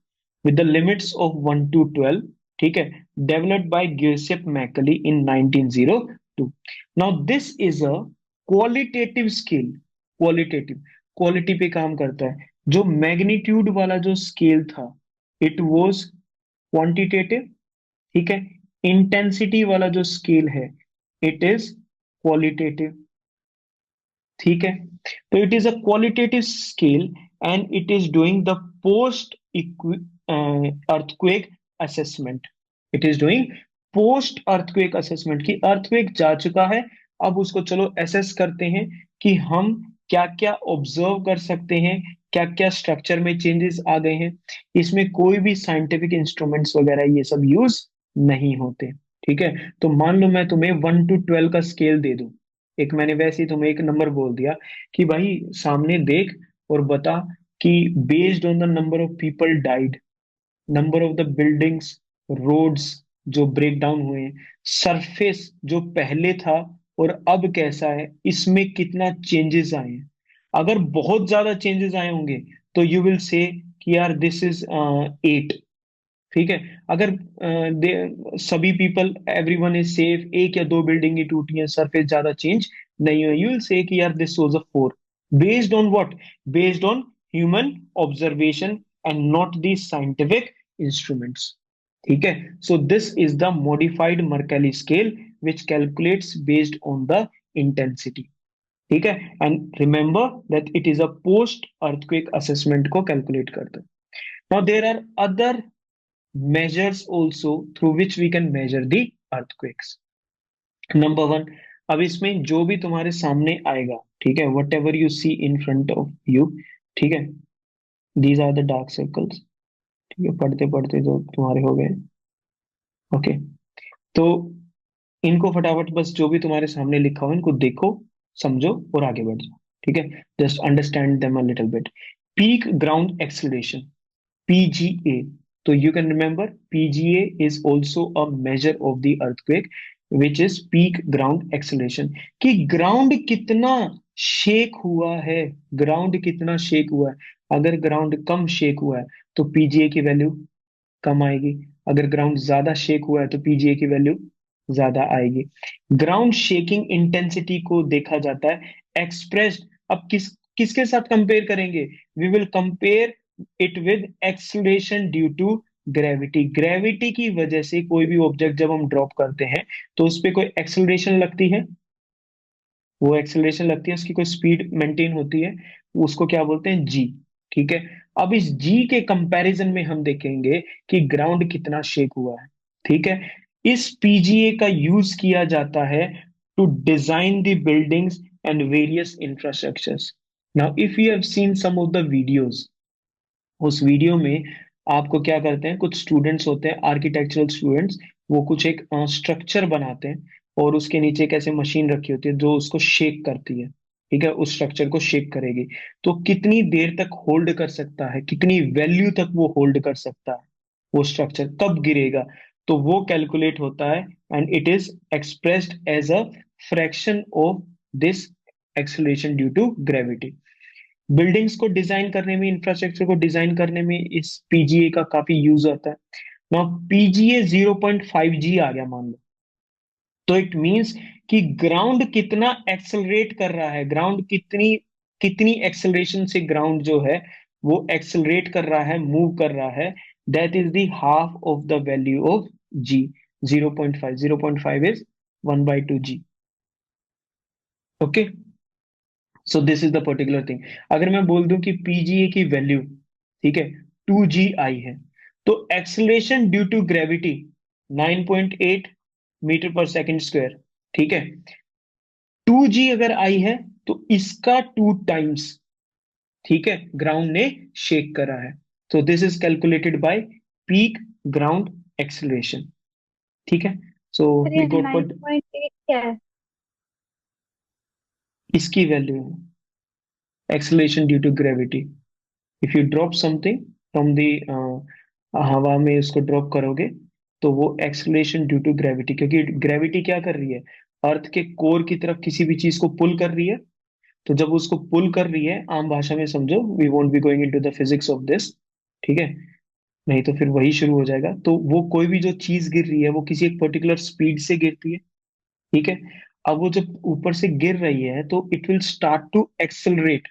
with the limits of 1 to 12, ठीक है, developed by Giuseppe Mercalli in 1902. Now this is a qualitative scale, qualitative, quality पे काम करता है। जो मैग्नीट्यूड वाला जो स्केल था, इट वाज क्वांटिटेटिव। ठीक है, इंटेंसिटी वाला जो स्केल है, इट इज क्वालिटेटिव। ठीक है, तो it is a qualitative scale and it is doing the post earthquake assessment. It is doing post earthquake assessment, कि अर्थक्वेक जा चुका है, अब उसको चलो एसेस करते हैं कि हम क्या क्या ऑब्जर्व कर सकते हैं, क्या क्या स्ट्रक्चर में चेंजेस आ गए हैं। इसमें कोई भी साइंटिफिक इंस्ट्रूमेंट्स वगैरह ये सब यूज नहीं होते। ठीक है, तो मान लो मैं तुम्हें 1 to 12 का स्केल दे दूं, एक मैंने वैसे ही तुम्हें एक नंबर बोल दिया कि भाई सामने देख और बता कि based on the number of people died, number of the buildings, roads जो ब्रेक डाउन हुए हैं, सरफेस जो पहले था और अब कैसा है, इसमें कितना चेंजेस आए हैं। अगर बहुत ज्यादा चेंजेस आए होंगे तो यू विल से कि यार दिस इज 8। ठीक है, अगर सभी पीपल, एवरीवन इज सेफ, एक या दो बिल्डिंग ही टूटी है, सरफेस ज्यादा चेंज नहीं हुआ, यू विल से कि यार this was a 4। Based on what? Based on human observation and not the scientific instruments. ठीक है, so this is the modified Mercalli scale which calculates based on the intensity. ठीक है, and remember that it is a post earthquake assessment को calculate करता है। Now there are other measures also through which we can measure the earthquakes. Number one, अब इसमें जो भी तुम्हारे सामने आएगा, ठीक है, whatever you see in front of you, ठीक है, these are the dark circles. ठीक है, पढ़ते पढ़ते जो तुम्हारे हो गए। ओके, तो इनको फटाफट बस जो भी तुम्हारे सामने लिखा हो इनको देखो, समझो और आगे बढ़ जाओ। ठीक है, just understand them a little bit. Peak ground acceleration, PGA. So you can remember PGA is also a measure of the earthquake, which is peak ground acceleration. कि ग्राउंड कितना शेक हुआ है, ग्राउंड कितना शेक हुआ है। अगर ground कम shake हुआ है तो पीजीए की वैल्यू कम आएगी, अगर ग्राउंड ज्यादा शेक हुआ है तो पीजीए की वैल्यू ज्यादा आएगी। ग्राउंड शेकिंग इंटेंसिटी को देखा जाता है एक्सप्रेस्ड, अब किसके साथ कंपेयर करेंगे, we will compare it with acceleration due to gravity. Gravity की वजह से कोई भी ऑब्जेक्ट जब हम ड्रॉप करते हैं तो उस पर कोई एक्सेलरेशन लगती है, वो एक्सेलरेशन लगती है, उसकी कोई स्पीड मेंटेन होती है, उसको क्या बोलते हैं, जी। ठीक है, अब इस जी के कंपैरिजन में हम देखेंगे कि ग्राउंड कितना शेक हुआ है। ठीक है, इस पीजीए का यूज किया जाता है to design the buildings and various infrastructures. Now if you have seen some of the videos, उस वीडियो में आपको क्या करते हैं, कुछ स्टूडेंट्स होते हैं आर्किटेक्चरल स्टूडेंट्स, वो कुछ एक स्ट्रक्चर बनाते हैं और उसके नीचे एक ऐसे मशीन रखी होती है जो उसको शेक करती है। ठीक है, उस स्ट्रक्चर को शेक करेगी, तो कितनी देर तक होल्ड कर सकता है, कितनी वैल्यू तक वो होल्ड कर सकता है, वो स्ट्रक्चर कब गिरेगा, तो वो कैलकुलेट होता है and it is expressed as a fraction of this acceleration due to gravity. Buildings को डिजाइन करने में, इंफ्रास्ट्रक्चर को डिजाइन करने में इस पीजीए का काफी यूज होता है। ना पीजीए 0.5G आ गया मान लो, तो इट मींस कि ग्राउंड कितना एक्सेलरेट कर रहा है, ग्राउंड कितनी कितनी एक्सेलरेशन से ग्राउंड जो है वो एक्सेलरेट कर रहा है, मूव कर रहा है, that is the half of the value of G. 0.5, 0.5 इज 1/2G। Okay, so this is the particular thing. अगर मैं बोल दूं कि पीजीए की वैल्यू, ठीक है, 2GI है, तो acceleration due to gravity 9.8 metre per second square. ठीक है, 2G अगर आई है तो इसका 2 टाइम्स, ठीक है, ग्राउंड ने शेक करा है। तो this is calculated by peak ground acceleration. ठीक है, सो सर वी ये got nine four point eight क्या है? इसकी वैल्यू है acceleration due to gravity. If you drop something from the हवा में, उसको ड्रॉप करोगे तो वो एक्सेलरेशन ड्यू टू ग्रेविटी, क्योंकि ग्रेविटी क्या कर रही है, अर्थ के कोर की तरफ किसी भी चीज को पुल कर रही है। तो जब उसको पुल कर रही है, आम भाषा में समझो, we won't be going into the physics of this, ठीक है, नहीं तो फिर वही शुरू हो जाएगा। तो वो कोई भी जो चीज गिर रही है वो किसी एक पर्टिकुलर स्पीड से गिरती है। ठीक है, अब वो जब ऊपर से गिर रही है तो it will start to accelerate.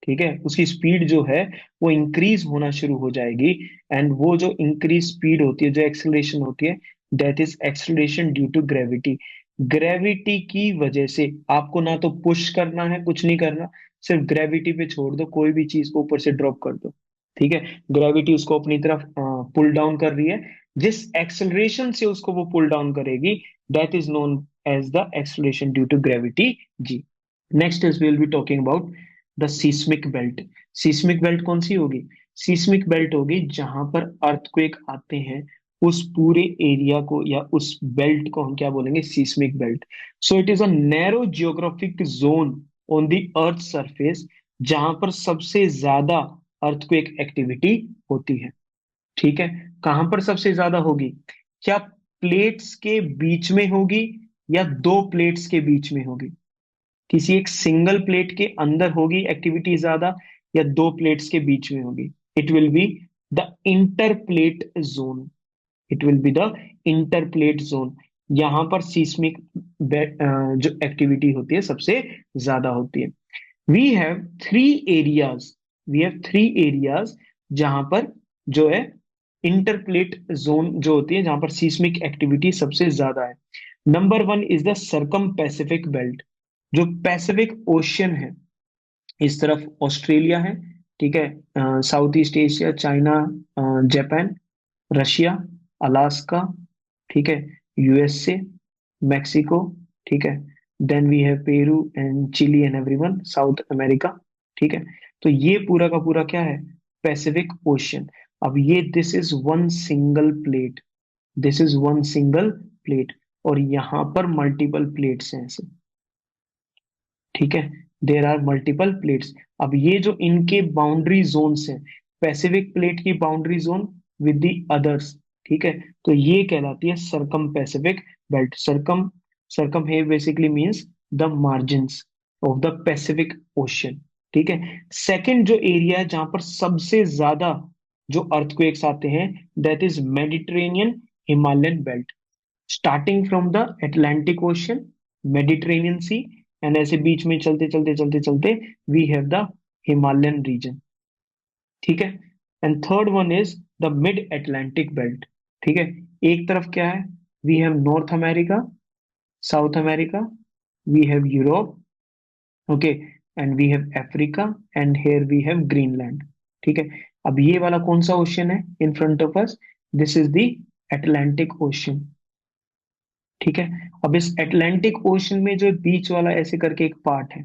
ठीक है, उसकी स्पीड जो है वो इंक्रीज होना शुरू हो जाएगी, एंड वो जो इंक्रीज स्पीड होती है, जो एक्सेलरेशन होती है, that is acceleration due to gravity. Gravity की वजह से आपको ना तो पुश करना है, कुछ नहीं करना, सिर्फ ग्रेविटी पे छोड़ दो, कोई भी चीज को ऊपर से ड्रॉप कर दो। ठीक है, ग्रेविटी उसको अपनी तरफ पुल डाउन कर रही है, जिस एक्सेलरेशन से उसको वो पुल डाउन करेगी, that is known as the acceleration due to gravity, G. Next is will be talking about the seismic belt. Seismic belt कौन सी होगी, सीस्मिक बेल्ट होगी जहां पर अर्थक्वेक आते हैं, उस पूरे एरिया को या उस बेल्ट को हम क्या बोलेंगे, seismic belt. So it is a narrow geographic zone on the earth surface जहां पर सबसे ज्यादा अर्थक्वेक एक्टिविटी होती है। ठीक है, कहां पर सबसे ज्यादा होगी, क्या प्लेट्स के बीच में होगी या दो प्लेट्स के बीच में होगी, किसी एक सिंगल प्लेट के अंदर होगी एक्टिविटी ज्यादा या दो प्लेट्स के बीच में होगी, it will be the interplate zone, it will be the interplate zone. यहां पर सीस्मिक जो एक्टिविटी होती है सबसे ज्यादा होती है। We have three areas, we have three areas जहां पर जो है इंटरप्लेट जोन जो होती है, जहां पर सीस्मिक एक्टिविटी सबसे ज्यादा है। Number one is the circum Pacific belt, जो पैसिफिक ओशियन है, इस तरफ ऑस्ट्रेलिया है, ठीक है, south east Asia, China, Japan, Russia, Alaska, ठीक है, यूएसए, मैक्सिको, ठीक है, then we have Peru and Chile and everyone, South America. ठीक है, तो ये पूरा का पूरा क्या है, पैसिफिक ओशियन। अब ये this is one single plate, this is one single plate, और यहाँ पर मल्टीपल प्लेट्स हैं ऐसे। ठीक है, देर आर मल्टीपल प्लेट्स। अब ये जो इनके बाउंड्री जोन्स हैं, पैसिफिक प्लेट की boundary zone with the others, ठीक है, तो ये कहलाती है सरकम पैसिफिक बेल्ट। सरकम, सरकम है basically means the margins of the Pacific ocean. ठीक है, सेकंड जो एरिया है जहां पर सबसे ज्यादा जो अर्थक्वेक्स आते हैं, that is Mediterranean Himalayan belt, starting from the Atlantic ocean, Mediterranean sea, and ऐसे बीच में चलते चलते चलते चलते we have the Himalayan region. ठीक है, and third one is the mid Atlantic belt. ठीक है, एक तरफ क्या है, we have North America, South America, we have Europe, okay, and we have Africa, and here we have Greenland. ठीक है, अब ये वाला कौन सा ओशियन है इन front of us, this is the Atlantic ocean. ठीक है, अब इस अटलांटिक ओशन में जो बीच वाला ऐसे करके एक पार्ट है,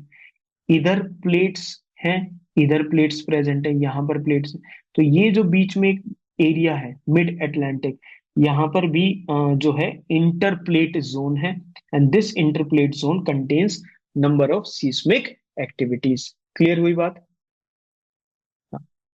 इधर प्लेट्स हैं, इधर प्लेट्स प्रेजेंट है, यहाँ पर प्लेट्स हैं। तो ये जो बीच में एक एरिया है मिड अटलांटिक, यहाँ पर भी जो है इंटरप्लेट जोन है, and this interplate zone contains number of seismic activities. Clear हुई बात?